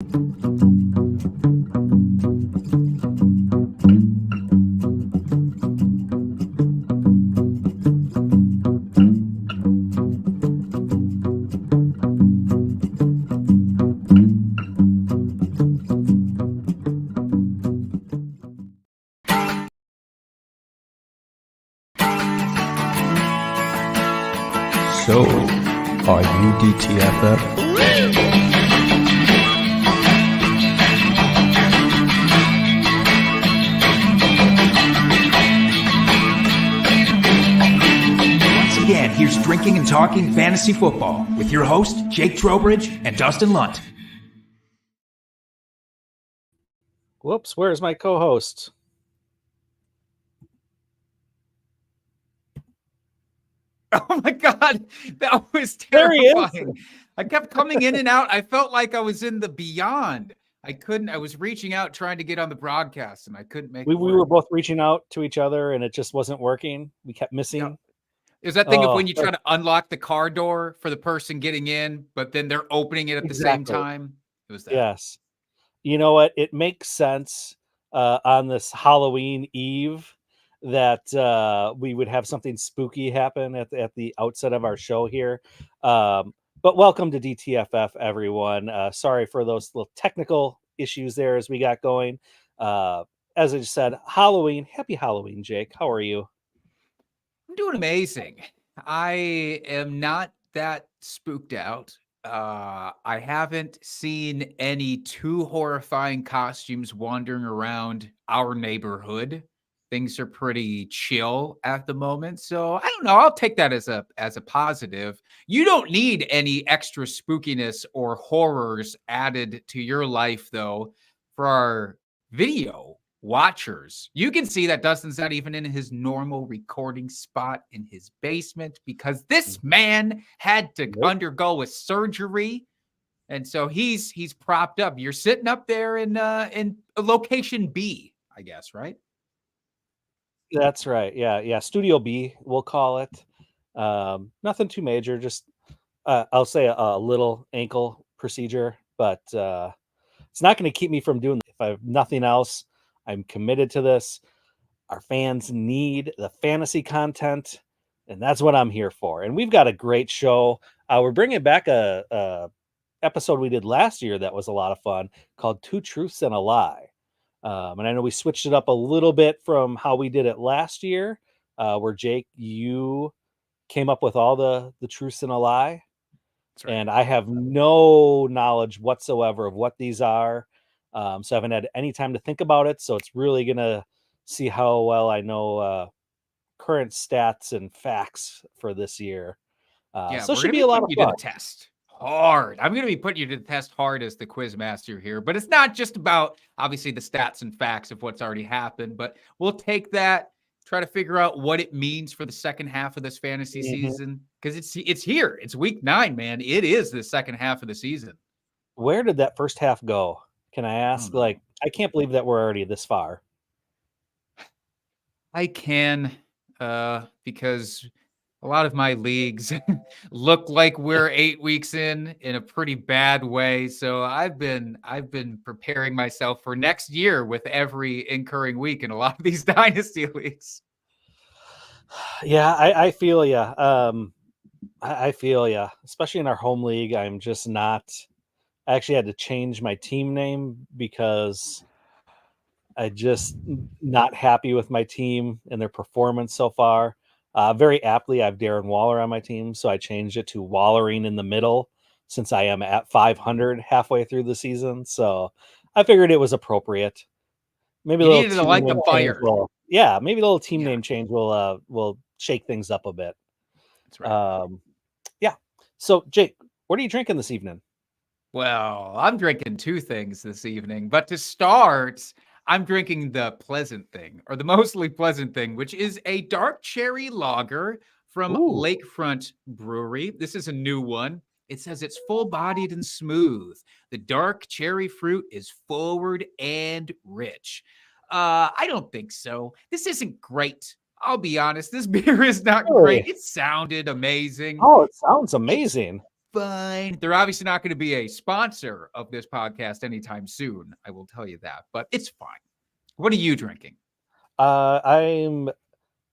So, are you DTFF? Once again, here's Drinking and Talking Fantasy Football with your host, Jake Trowbridge and Dustin Lunt. Whoops, where's my co-host? Oh my God, that was There he is. terrifying. I kept coming in and out. I felt like I was in the beyond. I was reaching out trying to get on the broadcast and I couldn't make We it work. were both reaching out to each other and it just wasn't working. We kept missing. Yeah. Is that thing of Oh, when you try to unlock the car door for the person getting in, but then they're opening it at the same Exactly. time? It was that. Yes. You know what? It makes sense on this Halloween Eve that we would have something spooky happen at the outset of our show here. But welcome to DTFF, everyone. Sorry for those little technical issues there as we got going. As I just said, Halloween. Happy Halloween, Jake. How are you? I'm doing amazing. I am not that spooked out. I haven't seen any too horrifying costumes wandering around our neighborhood. Things are pretty chill at the moment. So I don't know. I'll take that as a positive. You don't need any extra spookiness or horrors added to your life, though, for our video watchers. You can see that Dustin's not even in his normal recording spot in his basement because this man had to undergo a surgery. And so he's propped up. You're sitting up there in location B, I guess, right? That's right. Yeah. Studio B, we'll call it. Nothing too major. Just I'll say a little ankle procedure, but it's not going to keep me from doing. If I have nothing else, I'm committed to this. Our fans need the fantasy content, and that's what I'm here for. And we've got a great show. We're bringing back a episode we did last year that was a lot of fun called Two Truths and a Lie. And I know we switched it up a little bit from how we did it last year, where Jake, you came up with all the truths and a lie. That's right. And I have no knowledge whatsoever of what these are. So I haven't had any time to think about it. So it's really going to see how well I know current stats and facts for this year. So it should be a lot of fun. To the test. Hard. I'm going to be putting you to the test hard as the quiz master here, but it's not just about obviously the stats and facts of what's already happened, but we'll take that, try to figure out what it means for the second half of this fantasy season. Cause it's here. It's week 9, man. It is the second half of the season. Where did that first half go? Can I ask? I can't believe that we're already this far. I can, because a lot of my leagues look like we're 8 weeks in a pretty bad way. So I've been preparing myself for next year with every incurring week in a lot of these dynasty leagues. Yeah, I feel you. I feel you, especially in our home league. I'm just not. I actually had to change my team name because I just not happy with my team and their performance so far. Very aptly, I have Darren Waller on my team, so I changed it to Wallering in the middle since I am at 500 halfway through the season. So I figured it was appropriate. Maybe you needed to light the fire. Maybe the little team name change will shake things up a bit. That's right. Yeah. So Jake, what are you drinking this evening? Well, I'm drinking 2 things this evening, but to start, I'm drinking the pleasant thing, or the mostly pleasant thing, which is a dark cherry lager from Lakefront Brewery. This is a new one. It says it's full-bodied and smooth. The dark cherry fruit is forward and rich. I don't think so. This isn't great. I'll be honest. This beer is not great. It sounded amazing. Oh, it sounds amazing. fine. They're obviously not going to be a sponsor of this podcast anytime soon. I will tell you that, but it's fine. What are you drinking? I'm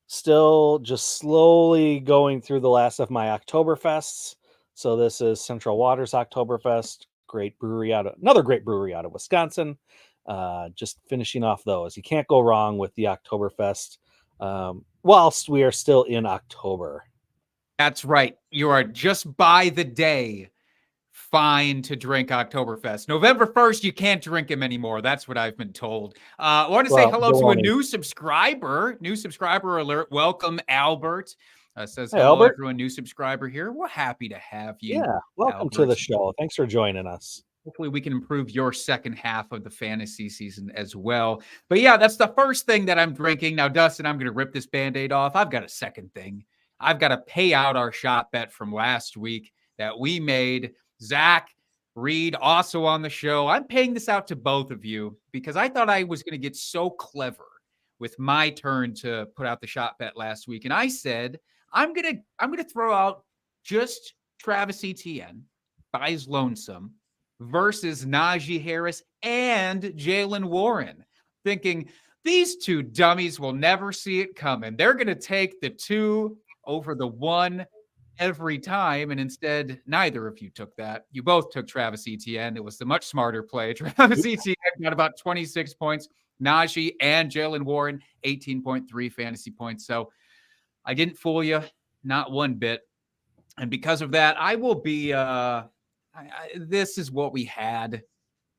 still just slowly going through the last of my Oktoberfests. So this is Central Waters Oktoberfest, another great brewery out of Wisconsin. Just finishing off those. You can't go wrong with the Oktoberfest whilst we are still in October. That's right. You are just by the day fine to drink Oktoberfest. November 1st, you can't drink him anymore. That's what I've been told. I want to say hello to a new subscriber. New subscriber alert. Welcome, Albert. Says hey, hello, Albert. Everyone. New subscriber here. We're happy to have you. Yeah, welcome Albert. to the show. Thanks for joining us. Hopefully we can improve your second half of the fantasy season as well. But yeah, that's the first thing that I'm drinking. Now, Dustin, I'm going to rip this Band-Aid off. I've got a second thing. I've got to pay out our shot bet from last week that we made. Zach Reed, also on the show. I'm paying this out to both of you because I thought I was going to get so clever with my turn to put out the shot bet last week. And I said, I'm going to throw out just Travis Etienne by his lonesome versus Najee Harris and Jalen Warren, thinking these two dummies will never see it coming. They're going to take the 2 over the 1 every time, and instead, neither of you took that. You both took Travis Etienne. It was the much smarter play. Travis Etienne got about 26 points. Najee and Jalen Warren, 18.3 fantasy points. So I didn't fool you, not one bit. And because of that, I will be this is what we had.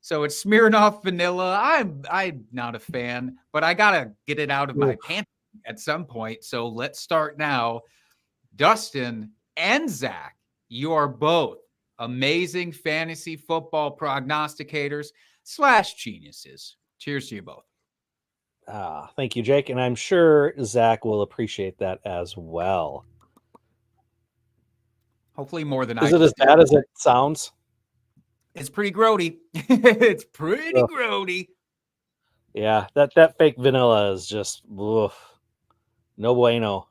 So it's Smirnoff Vanilla. I'm not a fan, but I gotta get it out of my pantry at some point. So let's start now. Dustin and Zach, you are both amazing fantasy football prognosticators / geniuses. Cheers to you both. Thank you, Jake. And I'm sure Zach will appreciate that as well. Hopefully more than I. Is it as bad as it sounds? It's pretty grody. It's pretty grody. Yeah, that fake vanilla is just no bueno.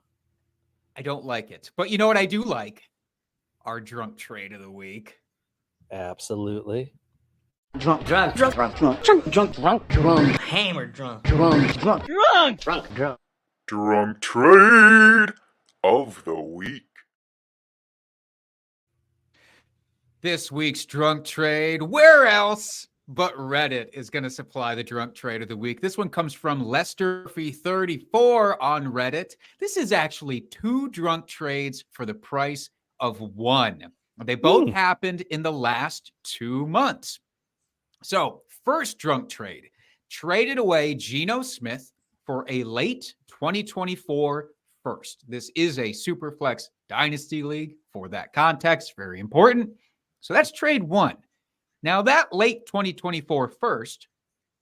I don't like it. But you know what I do like? Our drunk trade of the week. Absolutely. Drunk, hammered drunk. Drunk trade of the week. This week's drunk trade, where else but Reddit is going to supply the drunk trade of the week. This one comes from Lester34 on Reddit. This is actually 2 drunk trades for the price of 1. They both happened in the last 2 months. So, first drunk trade, traded away Geno Smith for a late 2024 first. This is a Superflex Dynasty League for that context. Very important. So that's trade 1. Now, that late 2024 first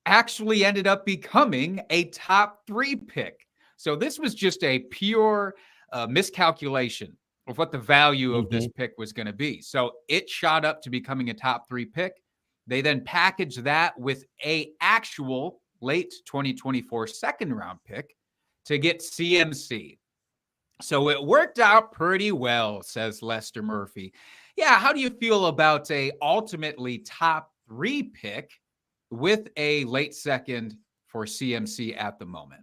actually ended up becoming a top 3 pick. So this was just a pure miscalculation of what the value of this pick was going to be. So it shot up to becoming a top 3 pick. They then packaged that with a actual late 2024 second round pick to get CMC. So it worked out pretty well, says Lester Murphy. Yeah, how do you feel about a ultimately top 3 pick with a late second for CMC at the moment?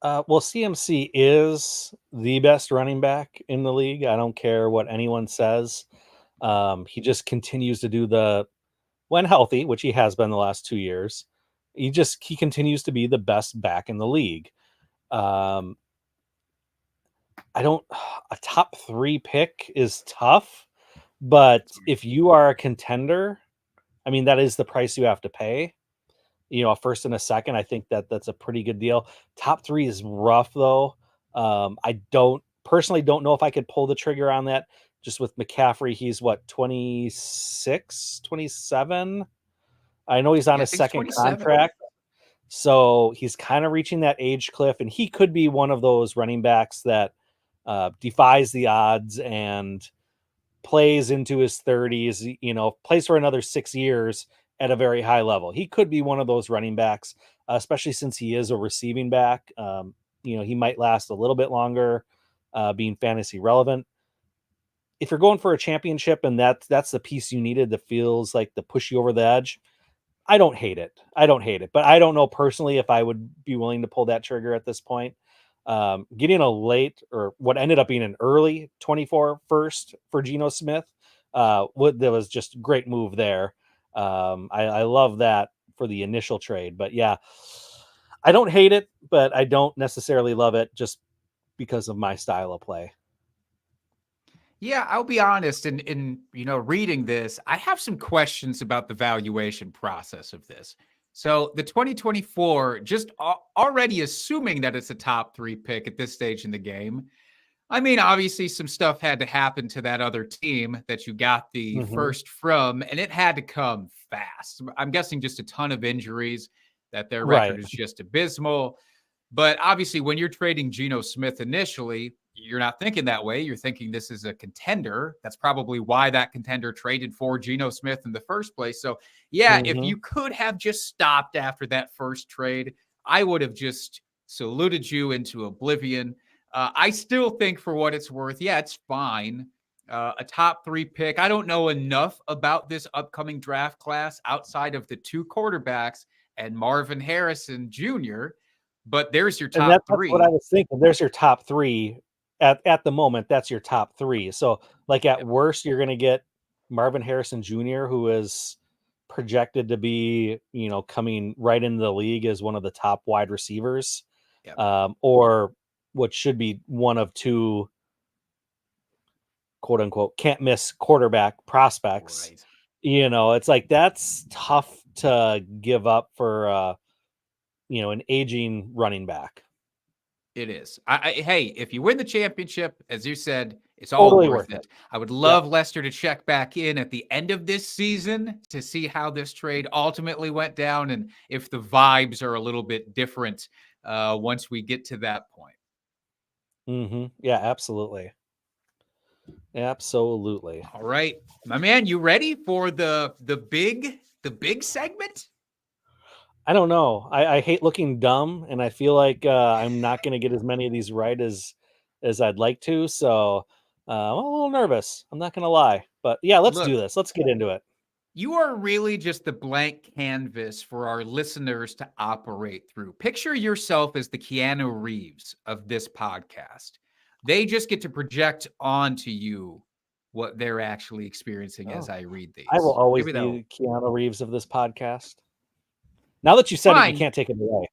Well, CMC is the best running back in the league. I don't care what anyone says. He just continues to do when healthy, which he has been the last 2 years. He continues to be the best back in the league. A top 3 pick is tough, but if you are a contender, I mean, that is the price you have to pay. A first and a second, I think that's a pretty good deal. Top 3 is rough though. I personally don't know if I could pull the trigger on that. Just with McCaffrey, he's 26, 27. I know he's on a second contract. So he's kind of reaching that age cliff, and he could be one of those running backs that defies the odds and plays into his 30s, plays for another 6 years at a very high level. He could be one of those running backs, especially since he is a receiving back. He might last a little bit longer being fantasy relevant. if you're going for a championship and that's the piece you needed that feels like to push you over the edge, I don't hate it. But I don't know personally if I would be willing to pull that trigger at this point. Getting a late or what ended up being an early 24 first for Geno Smith, that was just a great move there. I love that for the initial trade, but yeah, I don't hate it, but I don't necessarily love it just because of my style of play. Yeah, I'll be honest. In reading this, I have some questions about the valuation process of this. So the 2024, just already assuming that it's a top 3 pick at this stage in the game. I mean, obviously, some stuff had to happen to that other team that you got the first from, and it had to come fast. I'm guessing just a ton of injuries, that their record Right. is just abysmal. But obviously, when you're trading Geno Smith initially, you're not thinking that way. You're thinking this is a contender. That's probably why that contender traded for Geno Smith in the first place. So, yeah, if you could have just stopped after that first trade, I would have just saluted you into oblivion. I still think, for what it's worth, yeah, it's fine. A top 3 pick. I don't know enough about this upcoming draft class outside of the 2 quarterbacks and Marvin Harrison Jr., but there's your top That's 3. what I was thinking. There's your top 3 at the moment. That's your top 3. So, like at worst, you're going to get Marvin Harrison Jr., who is projected to be, coming right into the league as one of the top wide receivers, Yep. or what should be one of 2 quote unquote can't miss quarterback prospects. Right. It's like that's tough to give up for an aging running back. It is. Hey, if you win the championship, as you said, it's all Totally worth worth it. I would love Lester to check back in at the end of this season to see how this trade ultimately went down and if the vibes are a little bit different once we get to that point. Yeah, absolutely. Absolutely. All right, my man, you ready for the big segment? I don't know. I hate looking dumb, and I feel like I'm not going to get as many of these right as I'd like to. So I'm a little nervous. I'm not going to lie. But yeah, let's Look, do this. Let's get into it. you are really just the blank canvas for our listeners to operate through. Picture yourself as the Keanu Reeves of this podcast. They just get to project onto you what they're actually experiencing as I read these. I will always Maybe be that'll the Keanu Reeves of this podcast. Now that you said it, Fine. you can't take it away.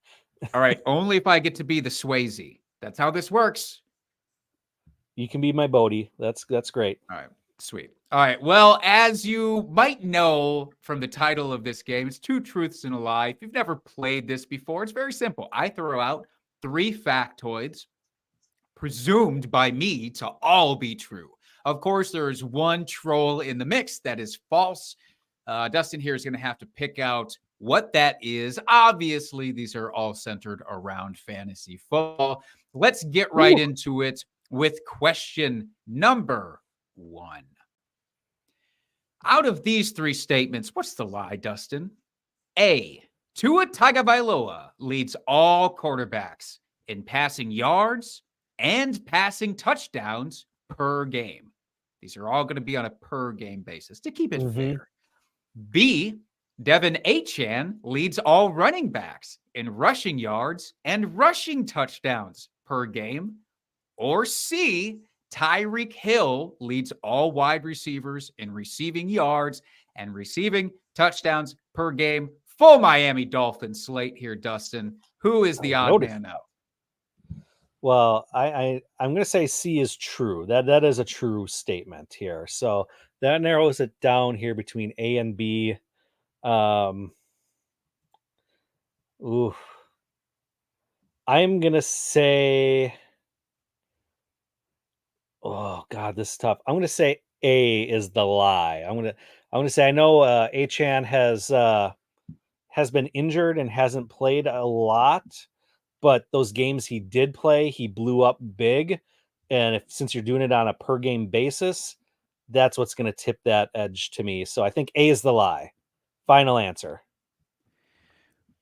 All right, only if I get to be the Swayze. That's how this works. You can be my Bodie. That's great. All right, sweet. All right, well, as you might know from the title of this game, it's 2 truths and a lie. If you've never played this before, it's very simple. I throw out 3 factoids presumed by me to all be true. Of course, there is one troll in the mix that is false. Dustin here is going to have to pick out what that is. Obviously, these are all centered around fantasy football. Let's get right into it with question number 1. Out of these 3 statements, what's the lie, Dustin? A, Tua Tagovailoa leads all quarterbacks in passing yards and passing touchdowns per game. These are all going to be on a per game basis to keep it fair. B, Devin Achane leads all running backs in rushing yards and rushing touchdowns per game. Or C, Tyreek Hill leads all wide receivers in receiving yards and receiving touchdowns per game. Full Miami Dolphins slate here, Dustin. Who is the odd man out? Well, I'm going to say C is true. That is a true statement here. So that narrows it down here between A and B. I'm going to say, oh God, this is tough. I'm going to say A is the lie. I'm going to say, I know Achane has been injured and hasn't played a lot, but those games he did play, he blew up big. And since you're doing it on a per game basis, that's what's going to tip that edge to me. So I think A is the lie. Final answer.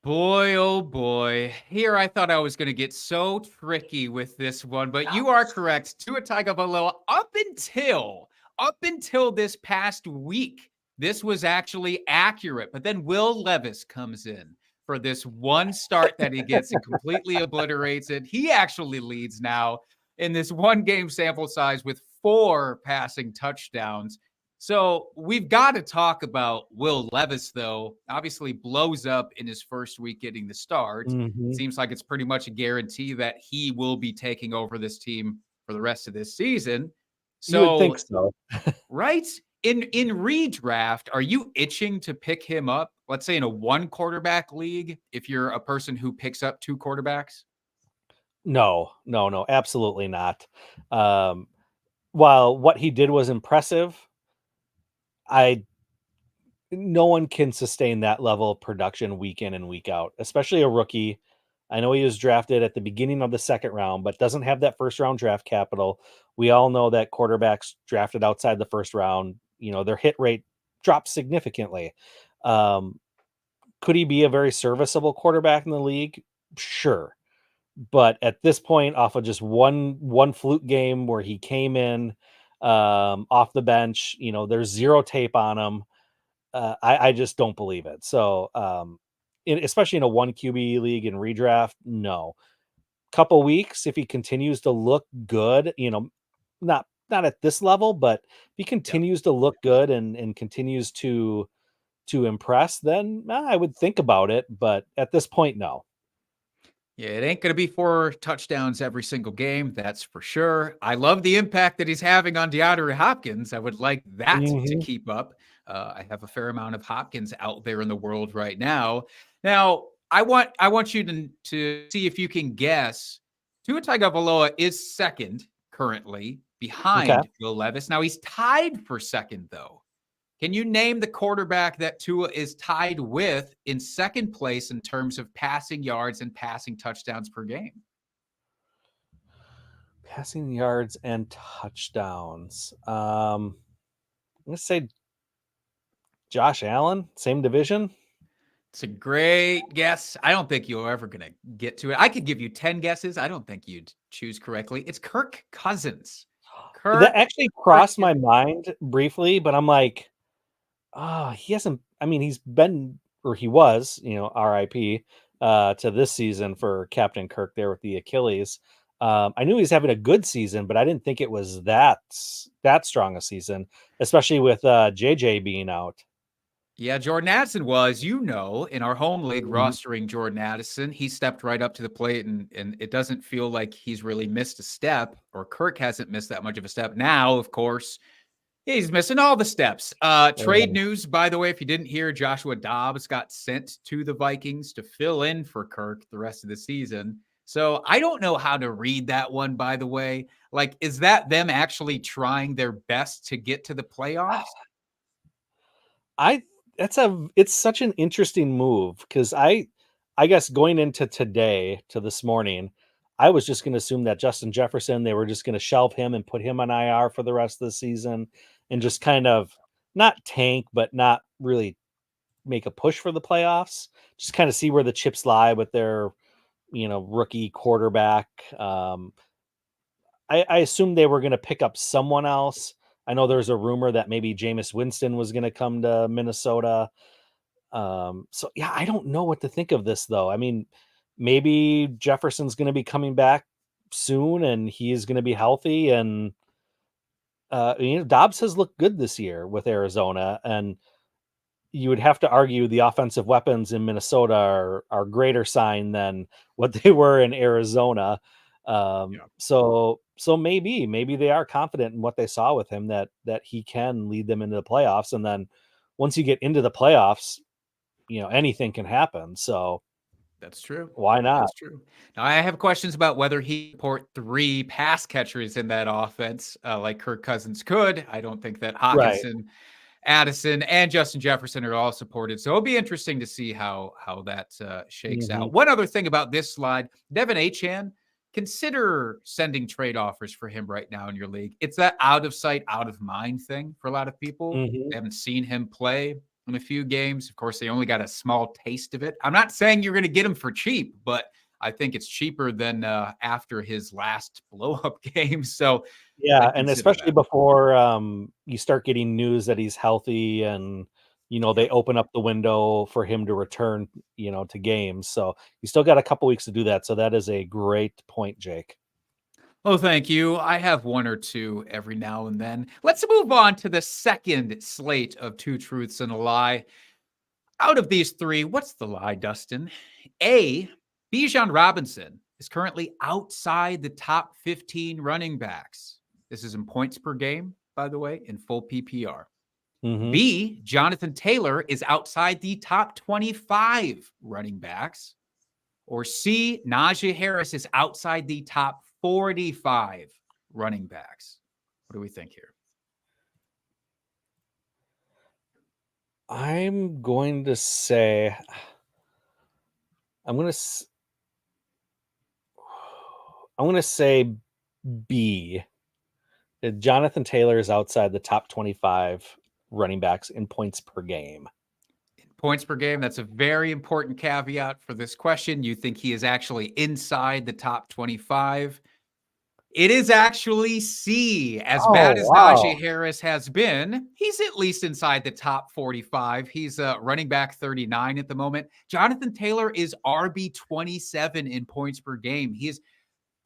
Boy, oh boy. Here I thought I was going to get so tricky with this one, but you are correct. Tua Tagovailoa, up until up until this past week, this was actually accurate. But then Will Levis comes in for this one start that he gets and completely obliterates it. He actually leads now in this one game sample size with 4 passing touchdowns. So we've got to talk about Will Levis, though. Obviously blows up in his first week getting the start. Mhm. Seems like it's pretty much a guarantee that he will be taking over this team for the rest of this season. You would think So, so. right? In redraft, are you itching to pick him up? Let's say in a 1 quarterback league, if you're a person who picks up 2 quarterbacks? No, absolutely not. Um, while what he did was impressive, I no one can sustain that level of production week in and week out, especially a rookie. I know he was drafted at the beginning of the second round, but doesn't have that first round draft capital. We all know that quarterbacks drafted outside the first round, their hit rate drops significantly. Um, could he be a very serviceable quarterback in the league? Sure. But at this point, off of just one fluke game where he came in off the bench, there's zero tape on him. I just don't believe it. So, especially in a 1 QB league in redraft, no. Couple weeks, if he continues to look good, not at this level, but if he continues to look good and continues to impress, then I would think about it. But at this point, no. Yeah, it ain't going to be 4 touchdowns every single game. That's for sure. I love the impact that he's having on DeAndre Hopkins. I would like that to Mhm. keep up. I have a fair amount of Hopkins out there in the world right now. Now, I want you to see if you can guess. Tua Tagovailoa is second currently Okay. behind Will Levis. Now he's tied for second though. Can you name the quarterback that Tua is tied with in second place in terms of passing yards and passing touchdowns per game? Passing yards and touchdowns. I'm gonna say Josh Allen, same division. It's a great guess. I don't think you're ever going to get to it. I could give you 10 guesses. I don't think you'd choose correctly. It's Kirk Cousins. That Kirk actually crossed my freaking mind briefly, but I'm like, he hasn't. I mean, he's been or he was, RIP to this season for Captain Kirk there with the Achilles. I knew he was having a good season, but I didn't think it was that strong a season, especially with JJ being out. Yeah, Jordan Addison was, in our home league Mhm. rostering Jordan Addison. He stepped right up to the plate, and it doesn't feel like he's really missed a step, or Kirk hasn't missed that much of a step. Now, of course, he's missing all the steps. Trade Yeah. news, by the way, if you didn't hear, Joshua Dobbs got sent to the Vikings to fill in for Kirk the rest of the season. So I don't know how to read that one, by the way. Like, is that them actually trying their best to get to the playoffs? I it's such an interesting move because I guess going into today to this morning, I was just going to assume that Justin Jefferson, they were just going to shelve him and put him on IR for the rest of the season and just kind of not tank, but not really make a push for the playoffs. Just kind of see where the chips lie with their, rookie quarterback. I assumed they were going to pick up someone else. I know there's a rumor that maybe Jameis Winston was going to come to Minnesota. So yeah, I don't know what to think of this though. I mean, maybe Jefferson's going to be coming back soon and he is going to be healthy. And Dobbs has looked good this year with Arizona, and you would have to argue the offensive weapons in Minnesota are greater sign than what they were in Arizona. So maybe they are confident in what they saw with him that he can lead them into the playoffs. And then once you get into the playoffs, anything can happen. So That's true. why not? That's true. Now, I have questions about whether he support 3 pass catchers in that offense, like Kirk Cousins could. I don't think that Right. Hawkinson, Addison, and Justin Jefferson are all supported. So it'll be interesting to see how that shakes Mhm. out. One other thing about this slide, Devin Achan, consider sending trade offers for him right now in your league. It's that out of sight, out of mind thing for a lot of people. Mhm. They haven't seen him play in a few games. Of course, they only got a small taste of it. I'm not saying you're going to get him for cheap, but I think it's cheaper than after his last blow-up game. So Yeah, I'd and consider especially that. before you start getting news that he's healthy and they open up the window for him to return, to games. So you still got a couple weeks to do that. So that is a great point, Jake. Oh, thank you. I have one or two every now and then. Let's move on to the second slate of two truths and a lie. Out of these three, what's the lie, Dustin? A, Bijan Robinson is currently outside the top 15 running backs. This is in points per game, by the way, in full PPR. Mhm. B, Jonathan Taylor is outside the top 25 running backs. Or C, Najee Harris is outside the top 45 running backs. What do we think here? I'm going to say I'm going to say B. Jonathan Taylor is outside the top 25 running backs in points per game. Points per game. That's a very important caveat for this question. You think he is actually inside the top 25. It is actually C. As bad as Najee Harris has been, he's at least inside the top 45. He's running back 39 at the moment. Jonathan Taylor is RB 27 in points per game.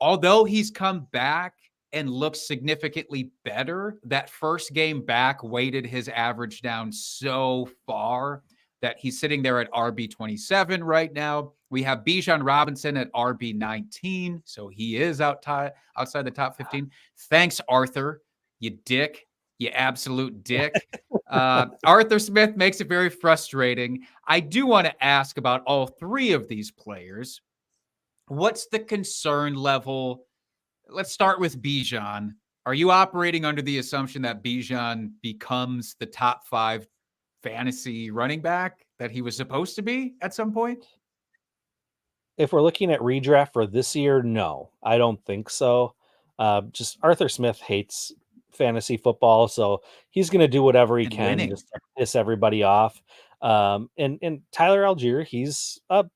Although he's come back and looks significantly better, that first game back weighted his average down so far that he's sitting there at RB 27 right now. We have Bijan Robinson at RB 19, so he is outside the top 15. Thanks, Arthur, you dick, you absolute dick. Arthur Smith makes it very frustrating. I do want to ask about all three of these players. What's the concern level? Let's start with Bijan. Are you operating under the assumption that Bijan becomes the top 5 fantasy running back that he was supposed to be at some point? If we're looking at redraft for this year, no, I don't think so. Just Arthur Smith hates fantasy football, so he's going to do whatever he can just to piss everybody off. And Tyler Algier, he's a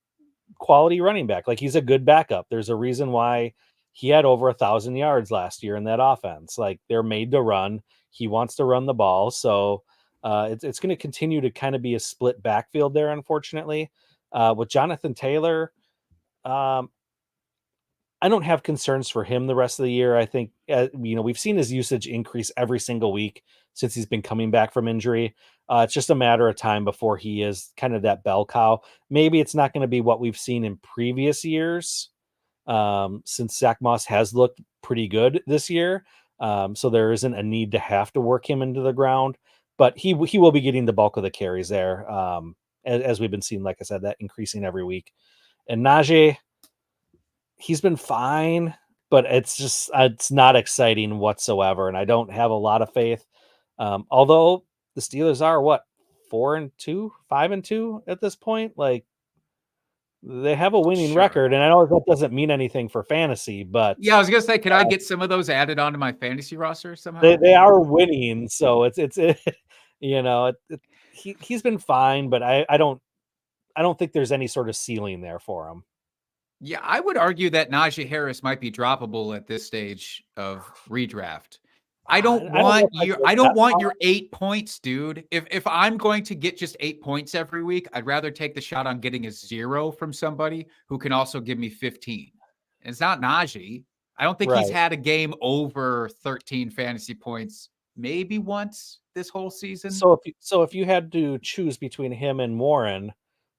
quality running back. Like, he's a good backup. There's a reason why he had over 1,000 yards last year in that offense. Like, they're made to run. He wants to run the ball, so it's going to continue to kind of be a split backfield there, unfortunately. With Jonathan Taylor, I don't have concerns for him the rest of the year. I think, we've seen his usage increase every single week since he's been coming back from injury. It's just a matter of time before he is kind of that bell cow. Maybe it's not going to be what we've seen in previous years, since Zach Moss has looked pretty good this year. So there isn't a need to have to work him into the ground, but he will be getting the bulk of the carries there. As we've been seeing, like I said, that increasing every week. And Najee, he's been fine, but it's not exciting whatsoever. And I don't have a lot of faith. Although the Steelers are 4-2, 5-2 at this point. Like, they have a winning record, and I know that doesn't mean anything for fantasy, but yeah, I was gonna say, can I get some of those added onto my fantasy roster somehow? They are winning, so he's been fine, but I don't think there's any sort of ceiling there for him. Yeah, I would argue that Najee Harris might be droppable at this stage of redraft. I don't want your 8 points, dude. If I'm going to get just 8 points every week, I'd rather take the shot on getting a 0 from somebody who can also give me 15. And it's not Najee. I don't think he's had a game over 13 fantasy points maybe once this whole season. So if you had to choose between him and Warren,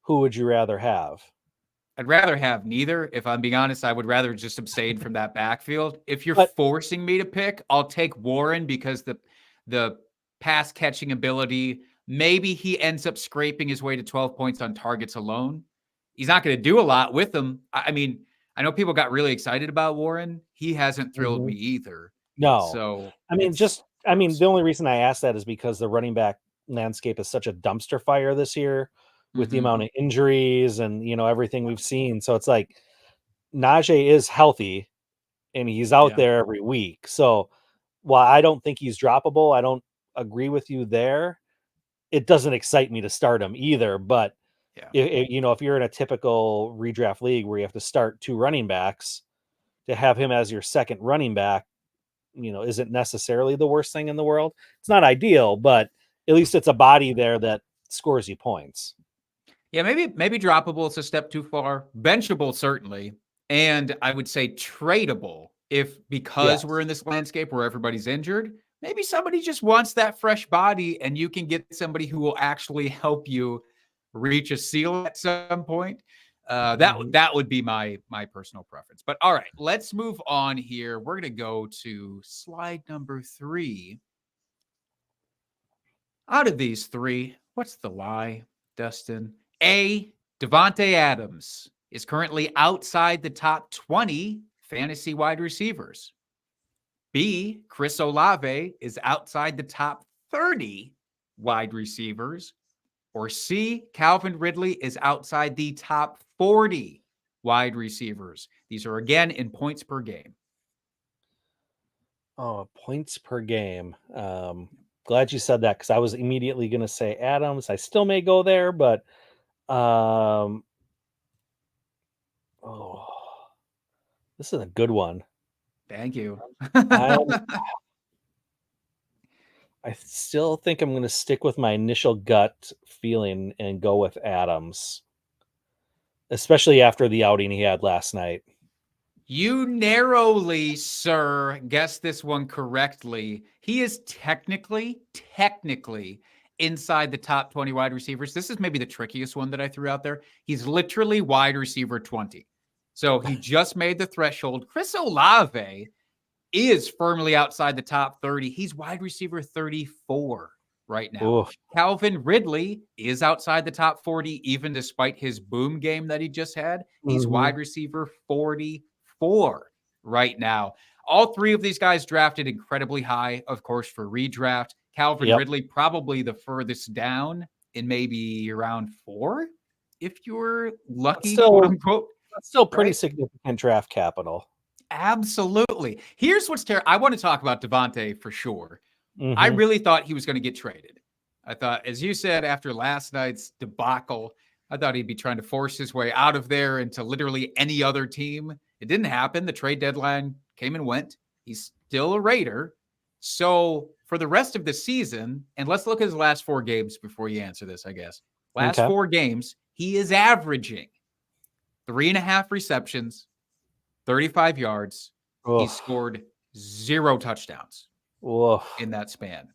who would you rather have? I'd rather have neither. If I'm being honest, I would rather just abstain from that backfield. If you're forcing me to pick, I'll take Warren because the pass catching ability, maybe he ends up scraping his way to 12 points on targets alone. He's not going to do a lot with them. I mean, I know people got really excited about Warren. He hasn't thrilled me either. No. So, the only reason I asked that is because the running back landscape is such a dumpster fire this year with the amount of injuries and, everything we've seen. So it's like Najee is healthy and he's out there every week. So while I don't think he's droppable, I don't agree with you there. It doesn't excite me to start him either, but Yeah. If you're in a typical redraft league where you have to start 2 running backs, to have him as your second running back, isn't necessarily the worst thing in the world. It's not ideal, but at least it's a body there that scores you points. Yeah, maybe droppable is a step too far. Benchable, certainly. And I would say tradable because we're in this landscape where everybody's injured. Maybe somebody just wants that fresh body and you can get somebody who will actually help you reach a ceiling at some point. That would be my personal preference. But all right, let's move on here. We're going to go to slide number 3. Out of these 3, what's the lie, Dustin? A, Davante Adams is currently outside the top 20 fantasy wide receivers. B, Chris Olave is outside the top 30 wide receivers. Or C, Calvin Ridley is outside the top 40 wide receivers. These are, again, in points per game. Oh, points per game. Glad you said that because I was immediately going to say Adams. I still may go there, but this is a good one. Thank you. I still think I'm going to stick with my initial gut feeling and go with Adams, especially after the outing he had last night. You narrowly, sir, guessed this one correctly. He is technically inside the top 20 wide receivers. This is maybe the trickiest one that I threw out there. He's literally wide receiver 20. So he just made the threshold. Chris Olave is firmly outside the top 30. He's wide receiver 34 right now. Oof. Calvin Ridley is outside the top 40, even despite his boom game that he just had. He's wide receiver 44 right now. All 3 of these guys drafted incredibly high, of course, for redraft. Calvin Ridley probably the furthest down in maybe round 4, if you're lucky, quote unquote. That's still pretty significant draft capital. Absolutely. Here's what's terrible. I want to talk about Davante for sure. I really thought he was going to get traded. I thought, as you said, after last night's debacle, I thought he'd be trying to force his way out of there into literally any other team. It didn't happen. The trade deadline came and went. He's still a Raider. So for the rest of the season, and let's look at his last 4 games before you answer this, I guess. Last 4 games, he is averaging 3.5 receptions, 35 yards. He scored 0 touchdowns in that span.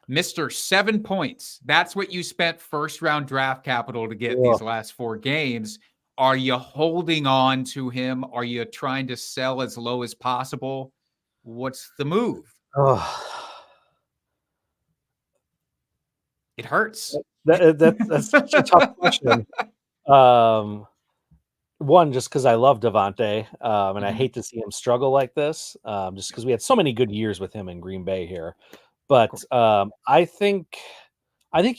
Mr. 7 points. That's what you spent first-round draft capital to get these last 4 games. Are you holding on to him? Are you trying to sell as low as possible? What's the move? It hurts. That's such a tough question. One, just because I love Davante, and I hate to see him struggle like this, just because we had so many good years with him in Green Bay here. But I think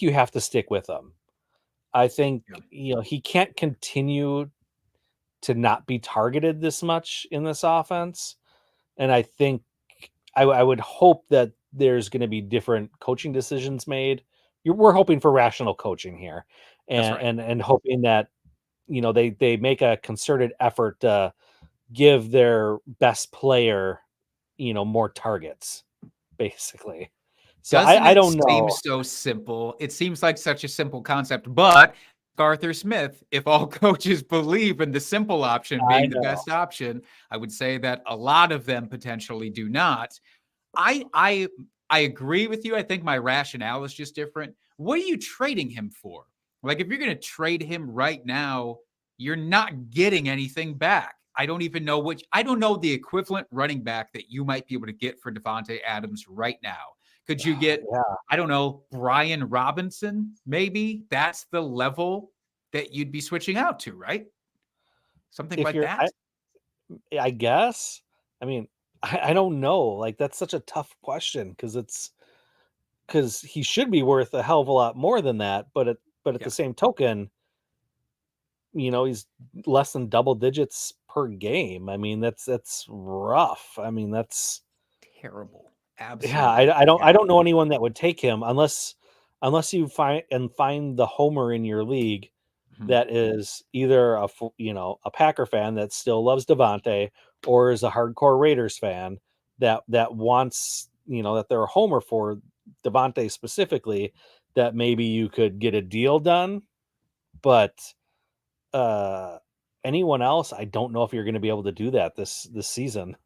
you have to stick with him. I think he can't continue to not be targeted this much in this offense, and I think I would hope that there's going to be different coaching decisions made. We're hoping for rational coaching here, and hoping that they make a concerted effort to give their best player more targets, basically. So I don't know. It seems so simple. It seems like such a simple concept, but Arthur Smith, if all coaches believe in the simple option being the best option, I would say that a lot of them potentially do not. I agree with you. I think my rationale is just different. What are you trading him for? Like, if you're going to trade him right now, you're not getting anything back. I don't know the equivalent running back that you might be able to get for Davante Adams right now. Could you get, I don't know, Brian Robinson? Maybe that's the level that you'd be switching out to, right? Something like that. I guess. I mean, I don't know. Like, that's such a tough question because he should be worth a hell of a lot more than that. But at the same token, he's less than double digits per game. I mean, that's rough. I mean, that's terrible. Absolutely. Yeah, I don't know anyone that would take him unless you find the homer in your league that is either a Packer fan that still loves Devontae, or is a hardcore Raiders fan that wants, that they're a homer for Devontae specifically, that maybe you could get a deal done. But anyone else, I don't know if you're going to be able to do that this season.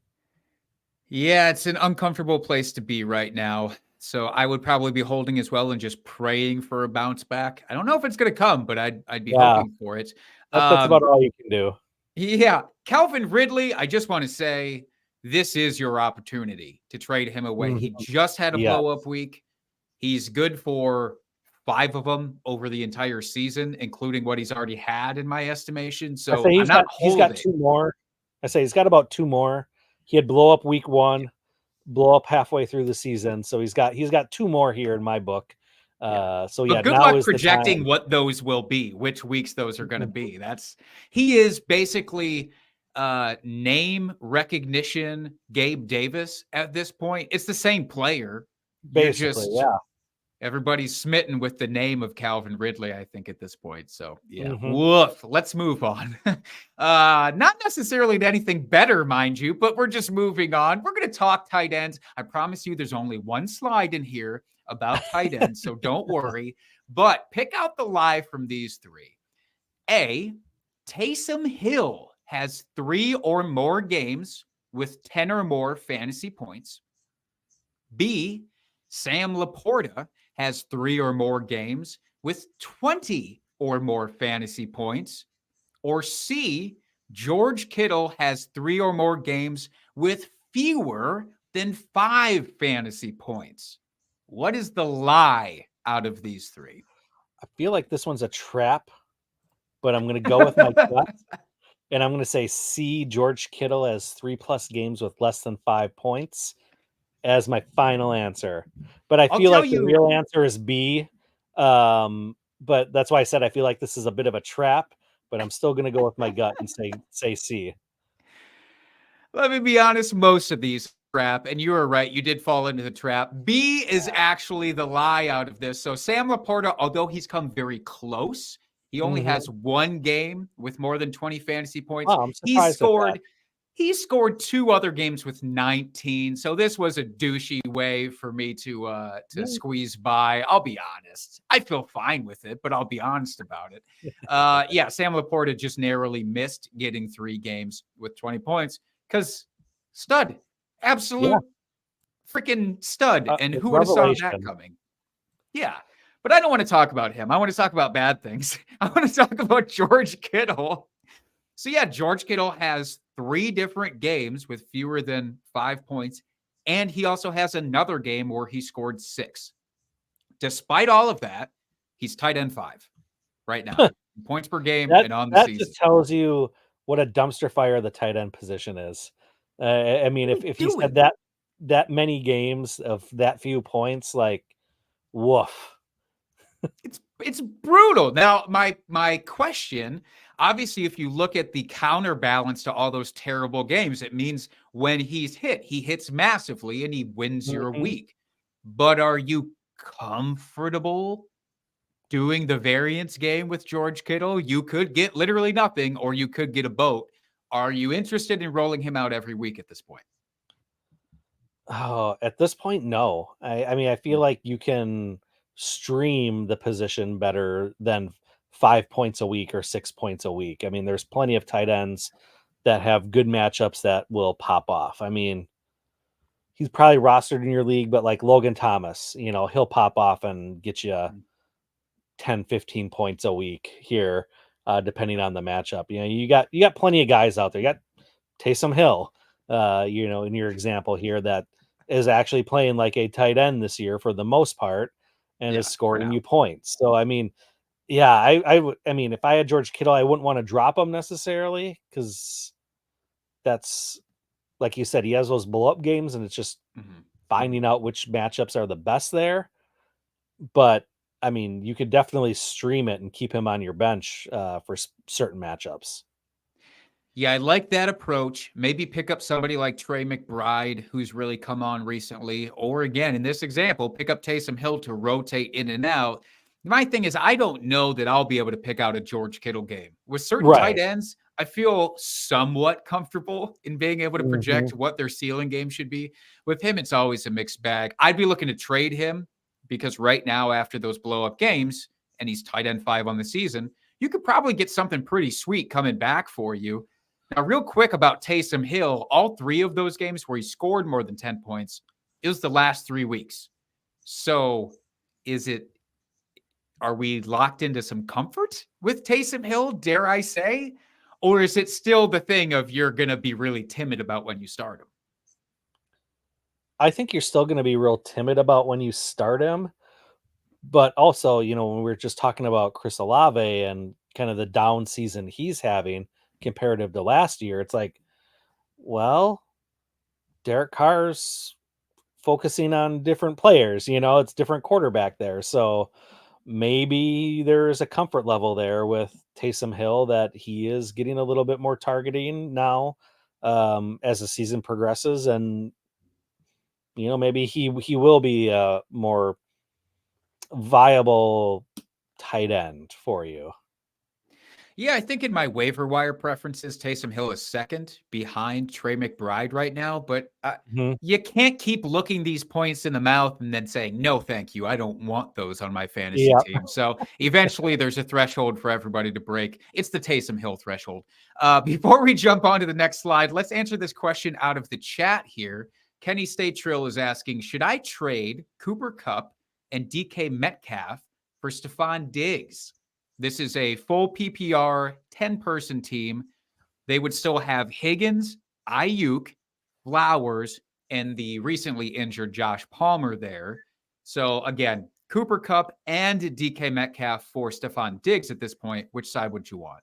Yeah, it's an uncomfortable place to be right now. So I would probably be holding as well and just praying for a bounce back. I don't know if it's going to come, but I'd be hoping for it. That's about all you can do. Yeah. Calvin Ridley, I just want to say this is your opportunity to trade him away. Mm-hmm. He just had a blow-up week. He's good for 5 of them over the entire season, including what he's already had in my estimation. So he's got 2 more. I say he's got about 2 more. He had blow up week 1, blow up halfway through the season. So he's got 2 more here in my book. But good luck projecting what those will be, which weeks those are going to be. He is basically name recognition Gabe Davis at this point. It's the same player. Basically, Everybody's smitten with the name of Calvin Ridley, I think, at this point. So, woof. Let's move on. Not necessarily to anything better, mind you, but we're just moving on. We're going to talk tight ends. I promise you there's only one slide in here about tight ends, so don't worry. But pick out the lie from these 3. A, Taysom Hill has 3 or more games with 10 or more fantasy points. B, Sam Laporta has 3 or more games with 20 or more fantasy points. Or C, George Kittle has 3 or more games with fewer than 5 fantasy points. What is the lie out of these 3? I feel like this one's a trap, but I'm going to go with my gut. And I'm going to say C, George Kittle has 3+ games with less than 5 points as my final answer. But I feel like the real answer is B. But that's why I said I feel like this is a bit of a trap, but I'm still going to go with my gut and say C. Let me be honest, most of these trap, and you were right, you did fall into the trap. B is actually the lie out of this. So Sam Laporta, although he's come very close, he only has 1 game with more than 20 fantasy points. Wow, I'm surprised He scored 2 other games with 19. So this was a douchey way for me to squeeze by. I'll be honest. I feel fine with it, but I'll be honest about it. Sam Laporta just narrowly missed getting 3 games with 20 points because stud, absolute freaking stud. And who would have saw that coming? Yeah. But I don't want to talk about him. I want to talk about bad things. I want to talk about George Kittle. So George Kittle has 3 different games with fewer than 5 points, and he also has another game where he scored 6. Despite all of that, he's tight end 5 right now. Points per game and on the season. That just tells what a dumpster fire the tight end position is. I mean, if he said that many games of that few points, like, woof. It's brutal. Now, my question, obviously, if you look at the counterbalance to all those terrible games, it means when he hits massively and he wins your week. But are you comfortable doing the variance game with George Kittle? You could get literally nothing, or you could get a boat. Are you interested in rolling him out every week at this point? Oh, at this point, no. I mean, I feel like you can stream the position better than 5 points a week or 6 points a week. I mean, there's plenty of tight ends that have good matchups that will pop off. I mean, he's probably rostered in your league, but like Logan Thomas, he'll pop off and get you 10, 15 points a week here, depending on the matchup. You got plenty of guys out there. You got Taysom Hill, in your example here, that is actually playing like a tight end this year for the most part, and is scoring you points. So, I mean, I mean, if I had George Kittle, I wouldn't want to drop him necessarily, because that's, like you said, he has those blow up games, and it's just finding out which matchups are the best there. But I mean, you could definitely stream it and keep him on your bench for certain matchups. Yeah, I like that approach. Maybe pick up somebody like Trey McBride, who's really come on recently. Or again, in this example, pick up Taysom Hill to rotate in and out. My thing is, I don't know that I'll be able to pick out a George Kittle game. With certain Right. tight ends, I feel somewhat comfortable in being able to project Mhm. what their ceiling game should be. With him, it's always a mixed bag. I'd be looking to trade him because right now, after those blow up games, and he's tight end 5 on the season, you could probably get something pretty sweet coming back for you. Now, real quick about Taysom Hill, all 3 of those games where he scored more than 10 points, it was the last 3 weeks. So are we locked into some comfort with Taysom Hill, dare I say? Or is it still the thing of you're going to be really timid about when you start him? I think you're still going to be real timid about when you start him, but also, when we were just talking about Chris Olave and kind of the down season he's having comparative to last year, it's like, well, Derek Carr's focusing on different players, it's different quarterback there. So maybe there's a comfort level there with Taysom Hill that he is getting a little bit more targeting now as the season progresses. And, maybe he will be a more viable tight end for you. Yeah, I think in my waiver wire preferences, Taysom Hill is second behind Trey McBride right now. But Mhm. you can't keep looking these points in the mouth and then saying, no, thank you. I don't want those on my fantasy Yeah. team. So eventually there's a threshold for everybody to break. It's the Taysom Hill threshold. Before we jump on to the next slide, let's answer this question out of the chat here. Kenny State Trill is asking, should I trade Cooper Kupp and DK Metcalf for Stephon Diggs? This is a full PPR 10-person team. They would still have Higgins, Ayuk, Flowers, and the recently injured Josh Palmer there. So again, Cooper Kupp and DK Metcalf for Stephon Diggs at this point. Which side would you want?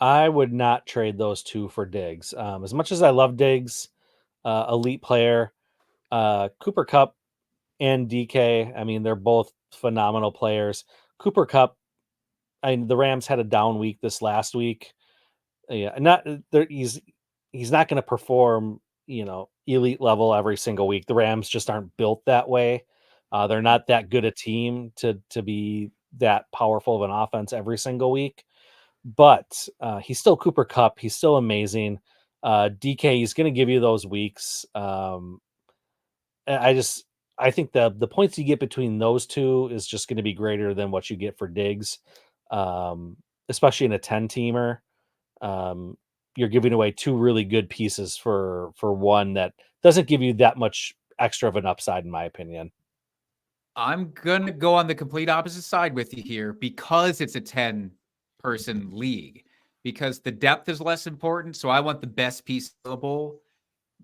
I would not trade those two for Diggs. As much as I love Diggs, elite player, Cooper Kupp and DK, I mean, they're both phenomenal players. Cooper Kupp, the Rams had a down week this last week. Yeah, not there. He's not going to perform, elite level every single week. The Rams just aren't built that way. They're not that good a team to be that powerful of an offense every single week. But he's still Cooper Kupp. He's still amazing. DK, he's going to give you those weeks. I just I think the points you get between those two is just going to be greater than what you get for Diggs, especially in a 10-teamer. Um, you're giving away two really good pieces for one that doesn't give you that much extra of an upside, in my opinion. I'm going to go on the complete opposite side with you here because it's a 10-person league, because the depth is less important. So I want the best piece available.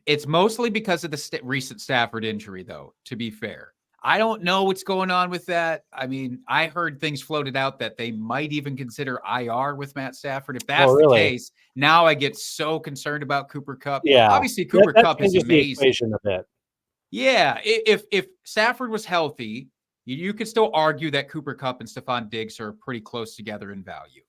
It's mostly because of the recent Stafford injury, though, to be fair. I don't know what's going on with that. I mean, I heard things floated out that they might even consider IR with Matt Stafford. If Oh, that's the really? case, now I get so concerned about Cooper Kupp. Yeah, Obviously, Cooper that Kupp is changes the amazing. equation a bit. Yeah, if Stafford was healthy, you could still argue that Cooper Kupp and Stephon Diggs are pretty close together in value.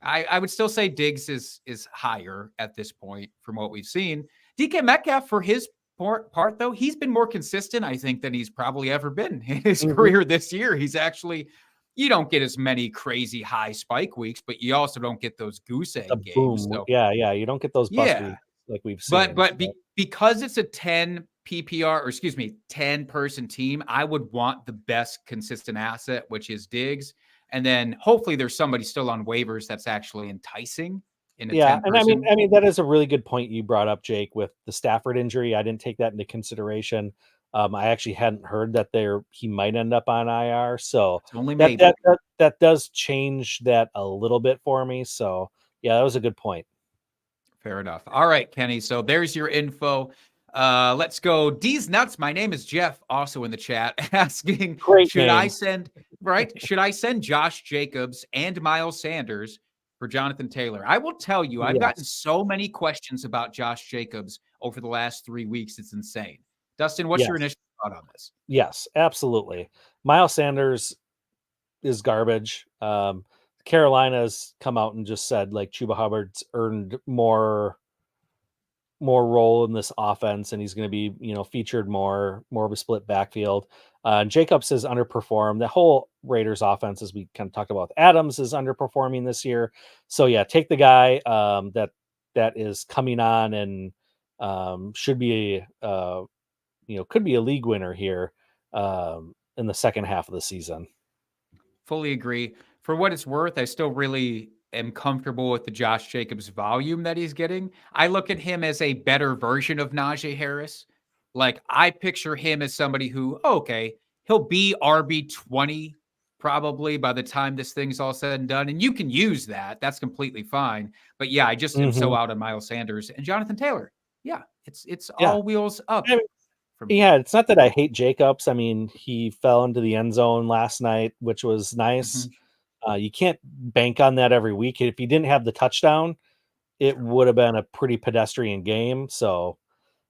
I would still say Diggs is higher at this point from what we've seen. DK Metcalf, for his part, though, he's been more consistent, I think, than he's probably ever been in his career this year. He's actually, you don't get as many crazy high spike weeks, but you also don't get those goose The egg games. boom. So, Yeah, you don't get those bust yeah. weeks like we've But seen. So. because it's a 10 PPR, or excuse me, 10-person team, I would want the best consistent asset, which is Diggs. And then hopefully there's somebody still on waivers that's actually enticing in a Yeah, and I 10-person. mean that is a really good point you brought up, Jake, with the Stafford injury. I didn't take that into consideration. I actually hadn't heard that he might end up on IR, so It's only that maybe. that does change that a little bit for me. So yeah, that was a good point. Fair enough. All right, Kenny. So there's your info. Let's go. D's nuts. My name is Jeff, also in the chat, asking, Great should I name. send Josh Jacobs and Miles Sanders for Jonathan Taylor? I will tell you, I've gotten Yes. so many questions about Josh Jacobs over the last 3 weeks. It's insane. Dustin, what's your Yes. initial thought on this? Yes, absolutely. Miles Sanders is garbage. Carolina's come out and just said like Chuba Hubbard's earned more more role in this offense, and he's going to be, featured more of a split backfield. Jacobs has underperformed. The whole Raiders offense, as we kind of talked about with Adams, is underperforming this year. So yeah, take the guy that is coming on and should be could be a league winner here in the second half of the season. Fully agree. For what it's worth, I still really am comfortable with the Josh Jacobs volume that he's getting. I look at him as a better version of Najee Harris. Like, I picture him as somebody who, okay, he'll be RB20 probably by the time this thing's all said and done. And you can use that. That's completely fine. But yeah, I just am so out on Miles Sanders and Jonathan Taylor. Yeah, it's all wheels up. Yeah, it's not that I hate Jacobs. I mean, he fell into the end zone last night, which was nice. You can't bank on that every week. If he didn't have the touchdown, it would have been a pretty pedestrian game. So,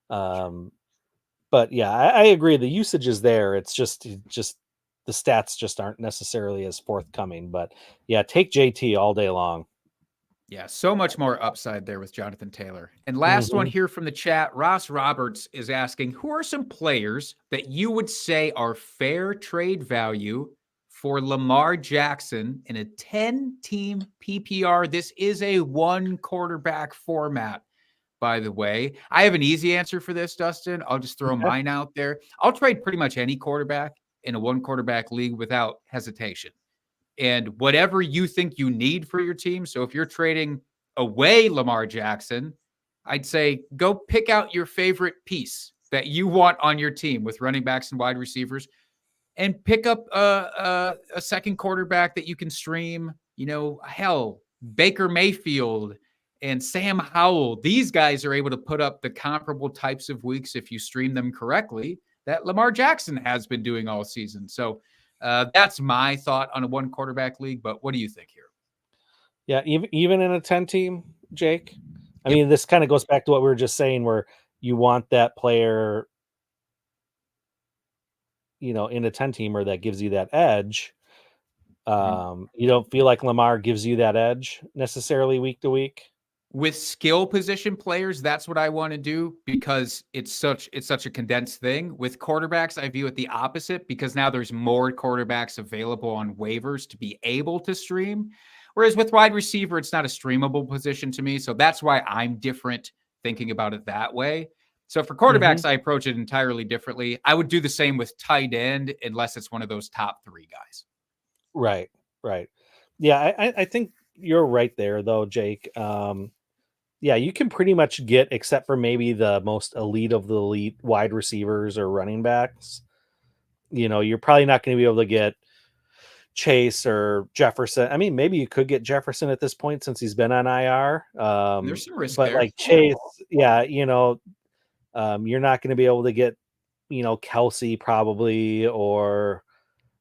but yeah, I agree. The usage is there. It's just the stats just aren't necessarily as forthcoming. But yeah, take JT all day long. Yeah, so much more upside there with Jonathan Taylor. And last one here from the chat, Ross Roberts is asking, who are some players that you would say are fair trade value for Lamar Jackson in a 10-team PPR? This is a 1-quarterback format, by the way. I have an easy answer for this, Dustin. I'll just throw mine out there. I'll trade pretty much any quarterback in a 1-quarterback league without hesitation. And whatever you think you need for your team. So if you're trading away Lamar Jackson, I'd say go pick out your favorite piece that you want on your team with running backs and wide receivers and pick up a second quarterback that you can stream. Hell, Baker Mayfield and Sam Howell. These guys are able to put up the comparable types of weeks if you stream them correctly that Lamar Jackson has been doing all season. So that's my thought on a 1-quarterback league, but what do you think here? Yeah, even in a 10-team, Jake. I mean, this kind of goes back to what we were just saying, where you want that player, in a 10-teamer that gives you that edge. You don't feel like Lamar gives you that edge necessarily week to week. With skill position players, that's what I want to do because it's such a condensed thing. With quarterbacks, I view it the opposite because now there's more quarterbacks available on waivers to be able to stream. Whereas with wide receiver, it's not a streamable position to me. So that's why I'm different thinking about it that way. So for quarterbacks, I approach it entirely differently. I would do the same with tight end unless it's one of those top 3 guys. Right. Yeah, I think you're right there, though, Jake. Yeah, you can pretty much get, except for maybe the most elite of the elite wide receivers or running backs. You're probably not going to be able to get Chase or Jefferson. I mean, maybe you could get Jefferson at this point since he's been on IR. There's some risk but there. Like Chase, you're not going to be able to get, Kelsey probably, or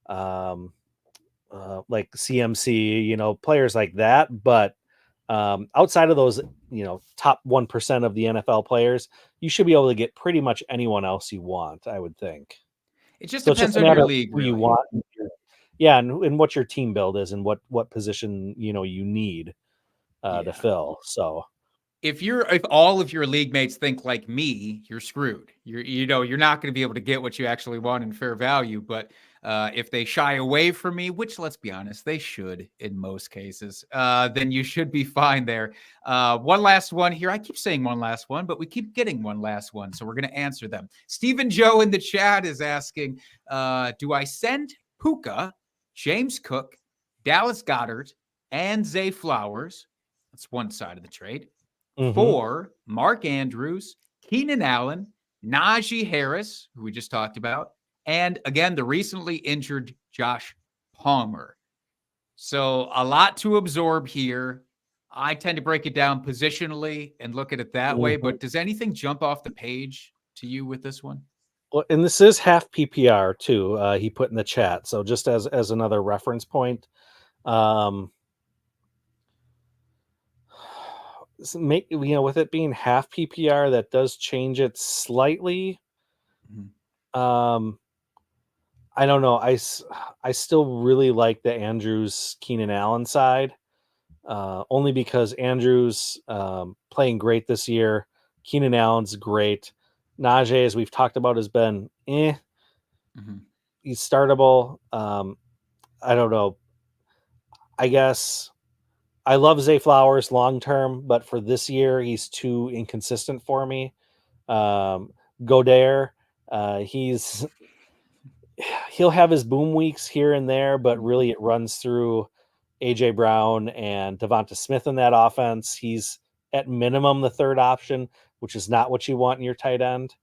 like CMC, players like that. But outside of those, top 1% of the NFL players, you should be able to get pretty much anyone else you want, I would think. It just depends on your league, who really. you want. Yeah, and what your team build is and what position, you need to fill. So if all of your league mates think like me, you're screwed. You're not going to be able to get what you actually want in fair value. But if they shy away from me, which let's be honest, they should in most cases, then you should be fine there. One last one here. I keep saying one last one, but we keep getting one last one. So we're going to answer them. Stephen Joe in the chat is asking, do I send Puka, James Cook, Dallas Goedert, and Zay Flowers? That's one side of the trade. For Mark Andrews, Keenan Allen, Najee Harris, who we just talked about, and again, the recently injured Josh Palmer. So a lot to absorb here. I tend to break it down positionally and look at it that way, but does anything jump off the page to you with this one? Well, and this is half PPR too. He put in the chat. So just as another reference point, with it being half PPR, that does change it slightly. I don't know. I still really like the Andrews Keenan Allen side, only because Andrews playing great this year. Keenan Allen's great. Najee, as we've talked about, has been he's startable. I don't know. I guess I love Zay Flowers long term, but for this year, he's too inconsistent for me. Godare, he'll have his boom weeks here and there, but really it runs through AJ Brown and Devonta Smith in that offense. He's at minimum the third option, which is not what you want in your tight end.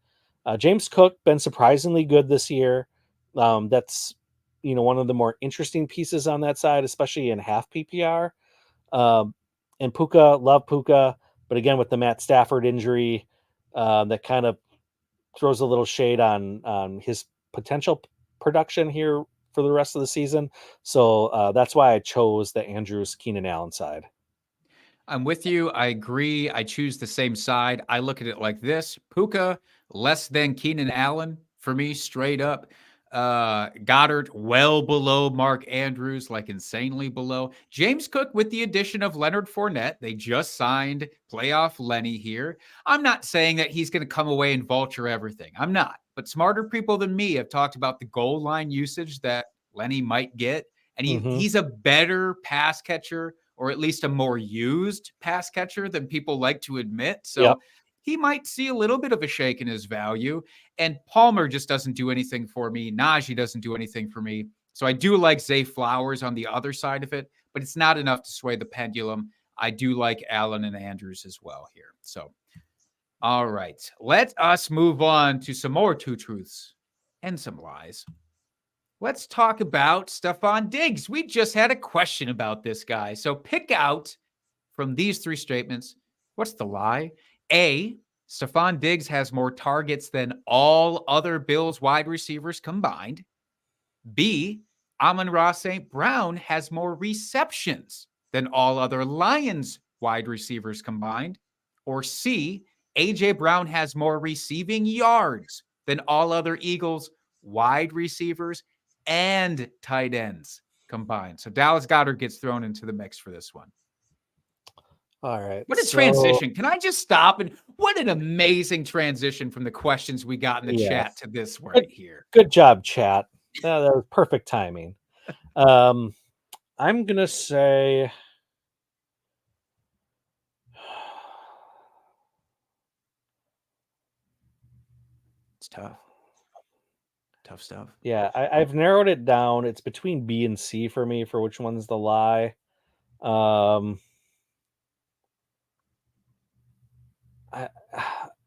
James Cook been surprisingly good this year. That's one of the more interesting pieces on that side, especially in half PPR. And Puka, love Puka, but again with the Matt Stafford injury, that kind of throws a little shade on his potential production here for the rest of the season. So that's why I chose the Andrews Keenan Allen side. I'm with you. I agree. I choose the same side. I look at it like this: Puka less than Keenan Allen for me, straight up. Goddard well below Mark Andrews, like insanely below. James Cook with the addition of Leonard Fournette. They just signed playoff Lenny here. I'm not saying that he's going to come away and vulture everything. I'm not. But smarter people than me have talked about the goal line usage that Lenny might get. And he's a better pass catcher, or at least a more used pass catcher than people like to admit. So he might see a little bit of a shake in his value. And Palmer just doesn't do anything for me. Najee doesn't do anything for me. So I do like Zay Flowers on the other side of it, but it's not enough to sway the pendulum. I do like Allen and Andrews as well here. So, all right, let us move on to some more two truths and some lies. Let's talk about Stefon Diggs. We just had a question about this guy. So pick out from these three statements, what's the lie? A, Stefon Diggs has more targets than all other Bills wide receivers combined. B, Amon-Ra St. Brown has more receptions than all other Lions wide receivers combined. Or C, A.J. Brown has more receiving yards than all other Eagles wide receivers and tight ends combined. So Dallas Goedert gets thrown into the mix for this one. All right. What a transition. Can I just stop? And what an amazing transition from the questions we got in the chat to this right here. Good job, chat. That was perfect timing. I'm going to say it's tough. Tough stuff. Yeah, I've narrowed it down. It's between B and C for me for which one's the lie.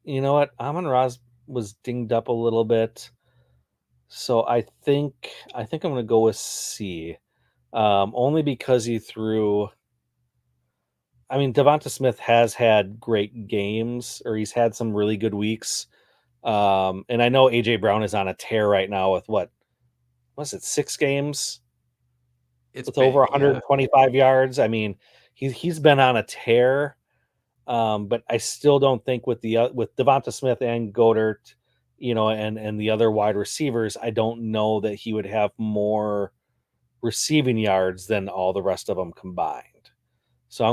You know what? Amon-Ra was dinged up a little bit, so I think I'm going to go with C, only because he threw. I mean, Devonta Smith has had great games, or he's had some really good weeks, and I know AJ Brown is on a tear right now with what was it, 6 games? It's with over 125 yards. I mean, he's been on a tear. But I still don't think with Devonta Smith and Goddard, and the other wide receivers, I don't know that he would have more receiving yards than all the rest of them combined. So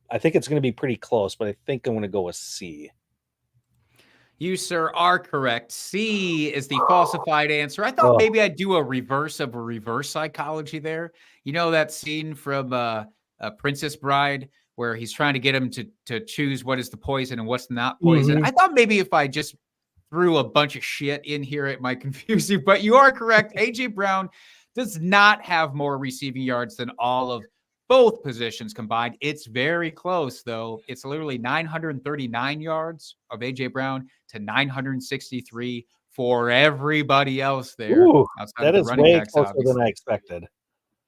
I think it's gonna be pretty close, but I think I'm gonna go with C. You, sir, are correct. C is the falsified answer. I thought maybe I'd do a reverse of a reverse psychology there. You know that scene from Princess Bride, where he's trying to get him to choose what is the poison and what's not poison. I thought maybe if I just threw a bunch of shit in here, it might confuse you, but you are correct. A.J. Brown does not have more receiving yards than all of both positions combined. It's very close, though. It's literally 939 yards of A.J. Brown to 963 for everybody else there. Ooh, that is way closer than I expected.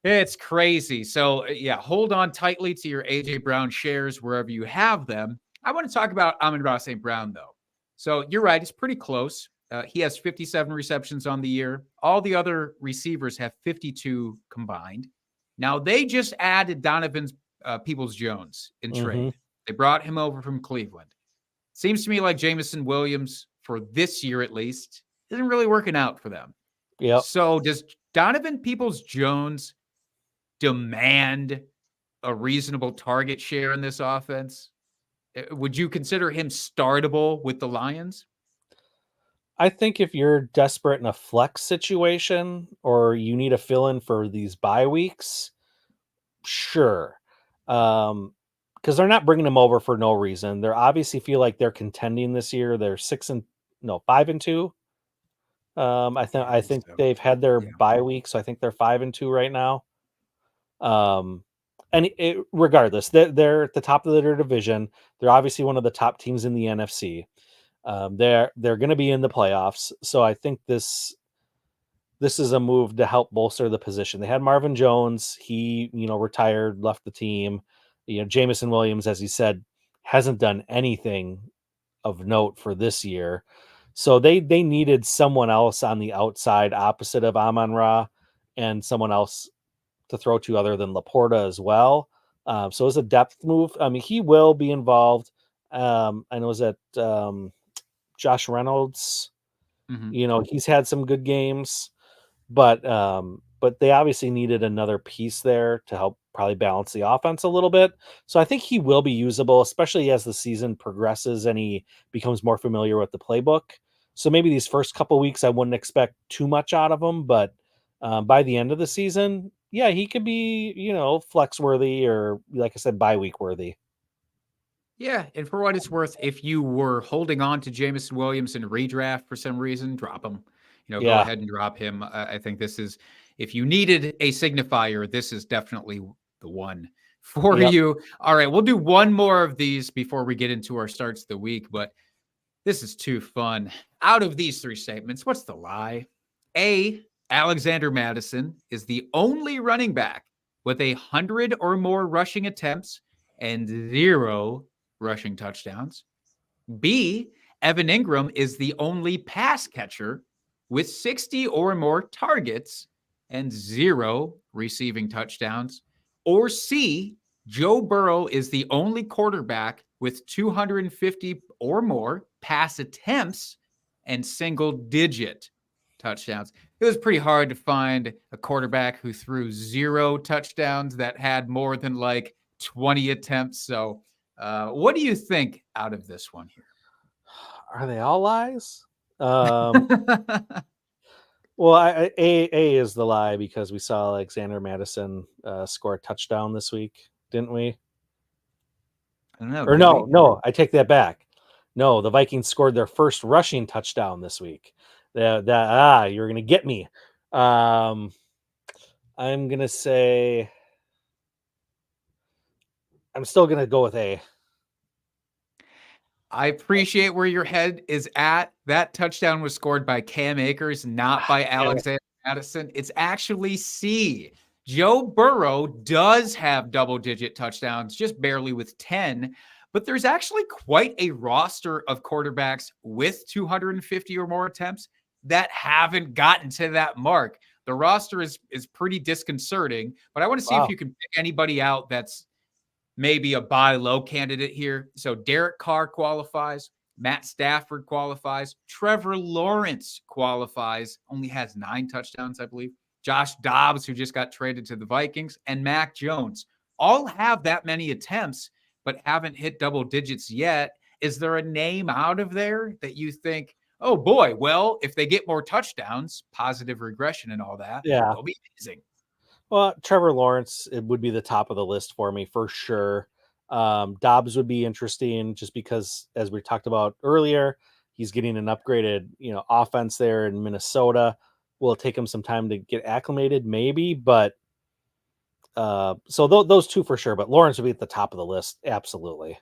It's crazy. So, yeah, hold on tightly to your A.J. Brown shares wherever you have them. I want to talk about Amon-Ra St. Brown, though. So you're right. It's pretty close. He has 57 receptions on the year. All the other receivers have 52 combined. Now, they just added Donovan Peoples-Jones in trade. They brought him over from Cleveland. Seems to me like Jameson Williams, for this year at least, isn't really working out for them. Yeah. So does Donovan Peoples-Jones demand a reasonable target share in this offense? Would you consider him startable with the Lions? I think if you're desperate in a flex situation or you need a fill in for these bye weeks, sure. Because they're not bringing him over for no reason. They obviously feel like they're contending this year. They're 5-2. I think So, they've had their yeah. bye week, so I think they're 5-2 right now. And regardless, they're at the top of their division. They're obviously one of the top teams in the NFC. They're going to be in the playoffs, so I think this is a move to help bolster the position. They had Marvin Jones. He, retired, left the team. Jamison Williams, as he said, hasn't done anything of note for this year. So they needed someone else on the outside opposite of Amon-Ra and someone else to throw to other than Laporta as well. So it was a depth move. I mean, he will be involved. I know that Josh Reynolds, Mhm. he's had some good games. But they obviously needed another piece there to help probably balance the offense a little bit. So I think he will be usable, especially as the season progresses and he becomes more familiar with the playbook. So maybe these first couple weeks I wouldn't expect too much out of him, but by the end of the season, yeah, he could be, flex worthy or, like I said, bye week worthy. Yeah, and for what it's worth, if you were holding on to Jameson Williams in redraft for some reason, drop him. Go Yeah. ahead and drop him. I think this is, if you needed a signifier, this is definitely the one for Yep. you. All right, we'll do one more of these before we get into our starts of the week, but this is too fun. Out of these three statements, what's the lie? A, Alexander Madison is the only running back with 100 or more rushing attempts and 0 rushing touchdowns. B, Evan Ingram is the only pass catcher with 60 or more targets and 0 receiving touchdowns. Or C, Joe Burrow is the only quarterback with 250 or more pass attempts and single-digit touchdowns. It was pretty hard to find a quarterback who threw 0 touchdowns that had more than like 20 attempts. So what do you think out of this one here? Are they all lies? Well, A is the lie because we saw Alexander Madison score a touchdown this week, didn't we? I don't know. Or Did we? no, I take that back. No, the Vikings scored their first rushing touchdown this week. You're gonna get me. I'm gonna say I'm still gonna go with A. I appreciate where your head is at. That touchdown was scored by Cam Akers, not by Alexander Madison. It's actually C. Joe Burrow does have double-digit touchdowns, just barely with 10, but there's actually quite a roster of quarterbacks with 250 or more attempts that haven't gotten to that mark. The roster is pretty disconcerting, but I want to see if you can pick anybody out that's maybe a buy low candidate here. So Derek Carr qualifies, Matt Stafford qualifies, Trevor Lawrence qualifies, only has 9 touchdowns, I believe. Josh Dobbs, who just got traded to the Vikings, and Mac Jones all have that many attempts, but haven't hit double digits yet. Is there a name out of there that you think, oh boy, well, if they get more touchdowns, positive regression and all that, Yeah. they'll be amazing? Well, Trevor Lawrence, it would be the top of the list for me for sure. Dobbs would be interesting just because, as we talked about earlier, he's getting an upgraded, offense there in Minnesota. Will take him some time to get acclimated, maybe, but so those two for sure. But Lawrence would be at the top of the list, absolutely.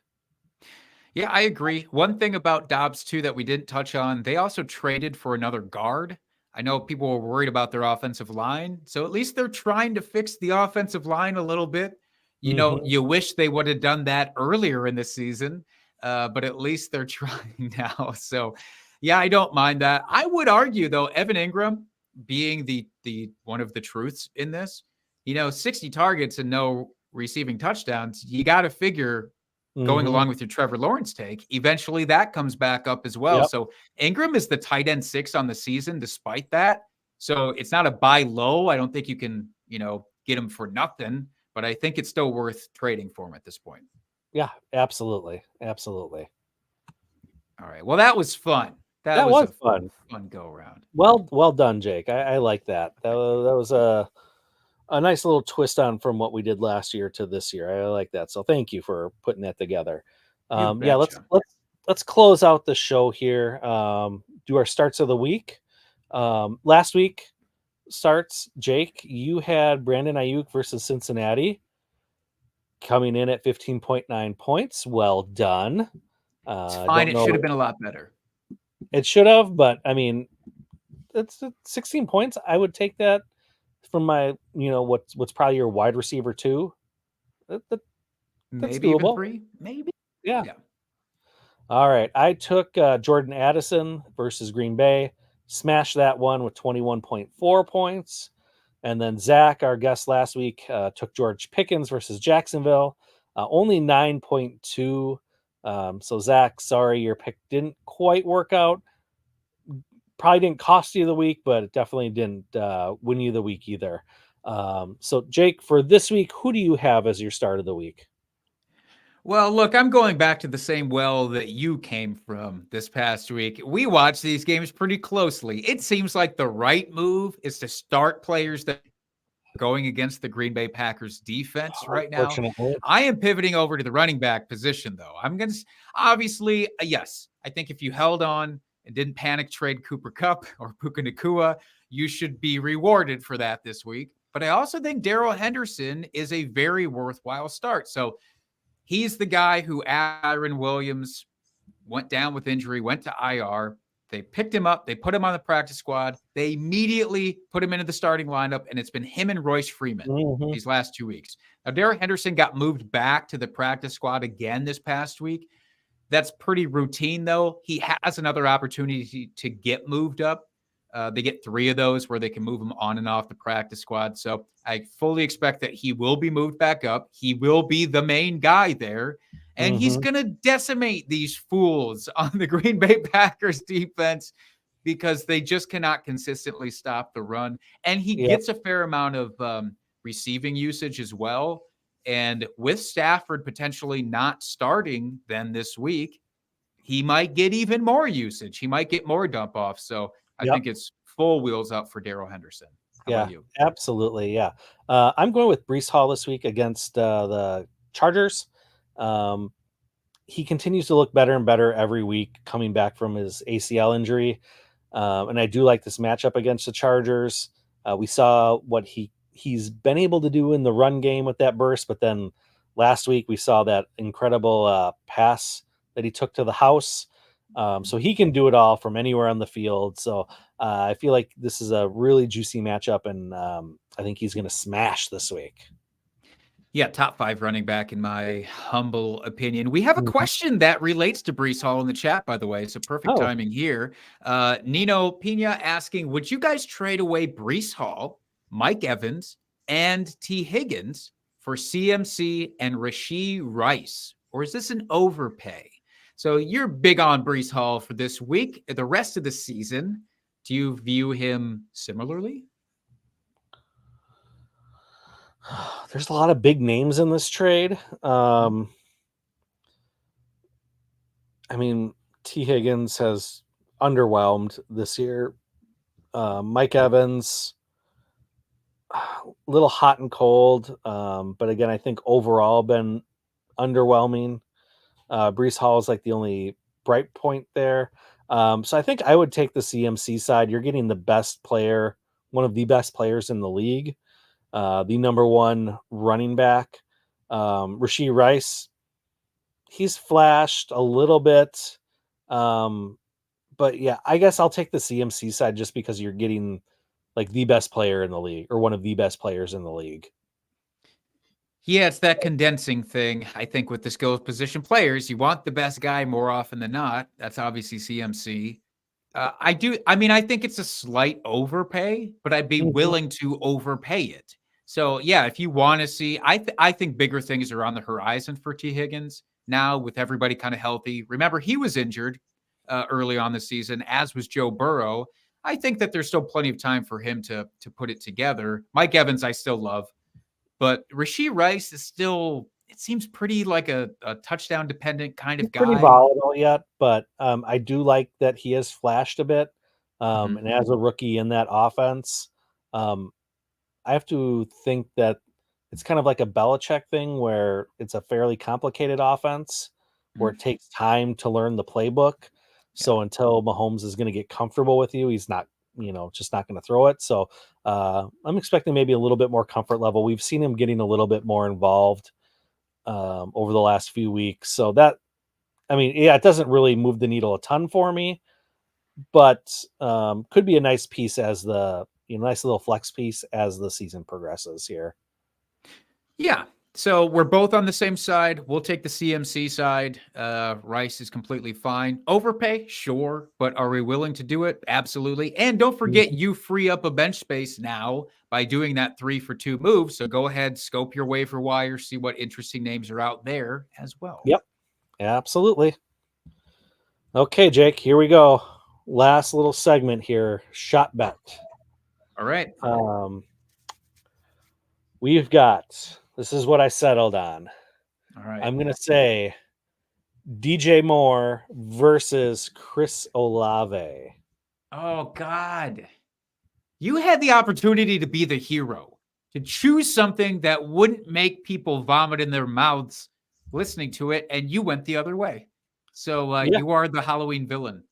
Yeah, I agree. One thing about Dobbs, too, that we didn't touch on, they also traded for another guard. I know people were worried about their offensive line. So at least they're trying to fix the offensive line a little bit. You wish they would have done that earlier in the season, but at least they're trying now. So, yeah, I don't mind that. I would argue, though, Evan Ingram being the one of the truths in this, 60 targets and no receiving touchdowns, you got to figure going along with your Trevor Lawrence take, eventually that comes back up as well. Yep. So Ingram is the tight end 6 on the season, despite that. So it's not a buy low. I don't think you can, get him for nothing, but I think it's still worth trading for him at this point. Yeah, absolutely. Absolutely. All right. Well, that was fun. That That was was a fun. fun go around. Well done, Jake. I like that. That was a nice little twist on from what we did last year to this year. I like that. So thank you for putting that together. You Yeah, let's betcha. let's let's close out the show here. Do our starts of the week. Last week starts, Jake, you had Brandon Ayuk versus Cincinnati coming in at 15.9 points. Well done. It's fine. Don't It should have know. been a lot better. It should have, but I mean, it's 16 points. I would take that from my, what's probably your wide receiver too. That's Maybe even doable. 3. Maybe. Yeah. Yeah. All right. I took Jordan Addison versus Green Bay, smashed that one with 21.4 points. And then Zach, our guest last week, took George Pickens versus Jacksonville, only 9.2. So, Zach, sorry, your pick didn't quite work out. Probably didn't cost you the week, but it definitely didn't win you the week either. So, Jake, for this week, who do you have as your start of the week? Well, look, I'm going back to the same well that you came from this past week. We watch these games pretty closely. It seems like the right move is to start players that are going against the Green Bay Packers defense right now. Unfortunately. I am pivoting over to the running back position, though. I'm going to obviously, yes, I think if you held on and didn't panic trade Cooper Kupp or Puka Nakua, you should be rewarded for that this week. But I also think Darrell Henderson is a very worthwhile start. So he's the guy who Aaron Williams went down with injury, went to IR. They picked him up. They put him on the practice squad. They immediately put him into the starting lineup, and it's been him and Royce Freeman these last 2 weeks. Now, Darrell Henderson got moved back to the practice squad again this past week. That's pretty routine, though. He has another opportunity to get moved up. They get 3 of those where they can move him on and off the practice squad. So I fully expect that he will be moved back up. He will be the main guy there. And he's going to decimate these fools on the Green Bay Packers defense because they just cannot consistently stop the run. And he gets a fair amount of receiving usage as well. And with Stafford potentially not starting then this week, he might get even more usage. He might get more dump off. So I think it's full wheels up for Darrell Henderson. How about you? Absolutely. Yeah. I'm going with Brees Hall this week against the Chargers. He continues to look better and better every week coming back from his ACL injury. And I do like this matchup against the Chargers. We saw what he's been able to do in the run game with that burst, but then last week we saw that incredible pass that he took to the house. So he can do it all from anywhere on the field. So I feel like this is a really juicy matchup, and I think he's going to smash this week. Yeah, top 5 running back in my humble opinion. We have a question that relates to Brees Hall in the chat, by the way. So perfect timing here. Nino Pina asking, would you guys trade away Brees Hall, Mike Evans, and T. Higgins for CMC and Rashee Rice? Or is this an overpay? So you're big on Brees Hall for this week. The rest of the season, do you view him similarly? There's a lot of big names in this trade. I mean, T. Higgins has underwhelmed this year. Mike Evans, a little hot and cold. But again, I think overall been underwhelming. Brees Hall is like the only bright point there. So I think I would take the CMC side. You're getting the best player, one of the best players in the league. The number 1 running back, Rashee Rice. He's flashed a little bit. But yeah, I guess I'll take the CMC side just because you're getting like the best player in the league or one of the best players in the league. Yeah, it's that condensing thing. I think with the skill position players, you want the best guy more often than not. That's obviously CMC. I think it's a slight overpay, but I'd be willing to overpay it. So yeah, if you want to see, I think bigger things are on the horizon for T. Higgins now with everybody kind of healthy. Remember, he was injured early on the season, as was Joe Burrow. I think that there's still plenty of time for him to put it together. Mike Evans, I still love, but Rashee Rice is still it seems pretty like a touchdown dependent kind of He's pretty guy. volatile yet, but I do like that he has flashed a bit. Mhm. And as a rookie in that offense, I have to think that it's kind of like a Belichick thing where it's a fairly complicated offense where it takes time to learn the playbook. So until Mahomes is going to get comfortable with you, he's not, just not going to throw it. So I'm expecting maybe a little bit more comfort level. We've seen him getting a little bit more involved over the last few weeks. So that, it doesn't really move the needle a ton for me, but could be a nice piece as the nice little flex piece as the season progresses here. Yeah. So we're both on the same side. We'll take the CMC side. Rice is completely fine. Overpay, sure, but are we willing to do it? Absolutely. And don't forget, you free up a bench space now by doing that 3-for-2 move. So go ahead, scope your waiver wire, see what interesting names are out there as well. Yep, absolutely. Okay, Jake, here we go. Last little segment here, shot bet. All right. We've got, this is what I settled on. All right. I'm going to say DJ Moore versus Chris Olave. Oh, God. You had the opportunity to be the hero, to choose something that wouldn't make people vomit in their mouths listening to it, and you went the other way. So you are the Halloween villain.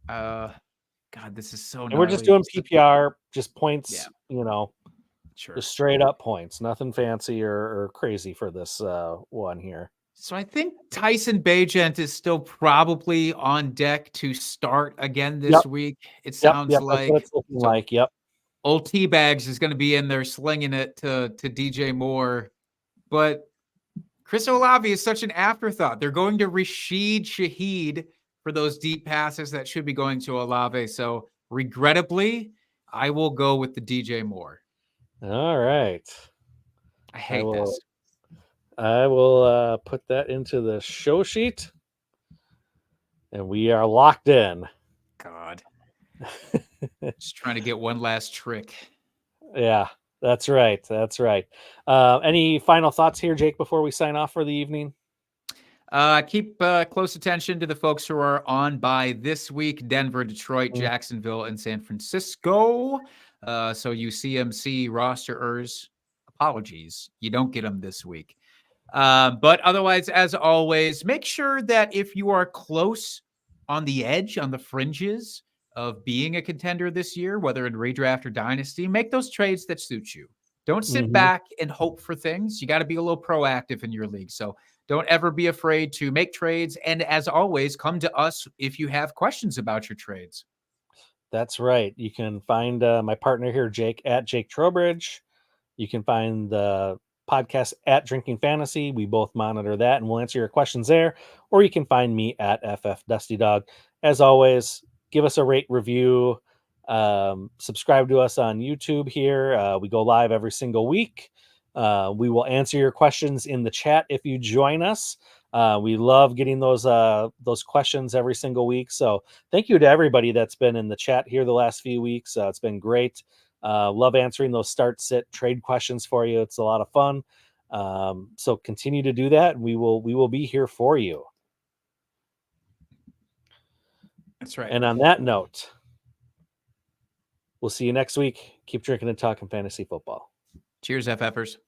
God, this is so And we're just doing PPR, just points, sure. just straight up points. Nothing fancy or crazy for this one here. So I think Tyson Bagent is still probably on deck to start again this week. It sounds like. That's what it's looking like. Yep. Old Teabags is going to be in there slinging it to DJ Moore. But Chris Olave is such an afterthought. They're going to Rashid Shaheed for those deep passes that should be going to Olave. So regrettably, I will go with the DJ Moore. All right. I hate this. I will put that into the show sheet. And we are locked in. God. Just trying to get one last trick. Yeah, that's right. That's right. Any final thoughts here, Jake, before we sign off for the evening? Keep close attention to the folks who are on by this week: Denver, Detroit, Jacksonville, and San Francisco. So you CMC rosterers, apologies, you don't get them this week. But otherwise, as always, make sure that if you are close on the edge, on the fringes of being a contender this year, whether in redraft or dynasty, make those trades that suit you. Don't sit back and hope for things. You got to be a little proactive in your league. So don't ever be afraid to make trades. And as always, come to us if you have questions about your trades. That's right. You can find my partner here, Jake, at Jake Trowbridge. You can find the podcast at Drinking Fantasy. We both monitor that and we'll answer your questions there. Or you can find me at FF Dusty Dog. As always, give us a rate, review, subscribe to us on YouTube here. We go live every single week. We will answer your questions in the chat if you join us. We love getting those questions every single week. So thank you to everybody that's been in the chat here the last few weeks. It's been great. Love answering those start, sit, trade questions for you. It's a lot of fun. So continue to do that. We will be here for you. That's right. And on that note, we'll see you next week. Keep drinking and talking fantasy football. Cheers, FFers.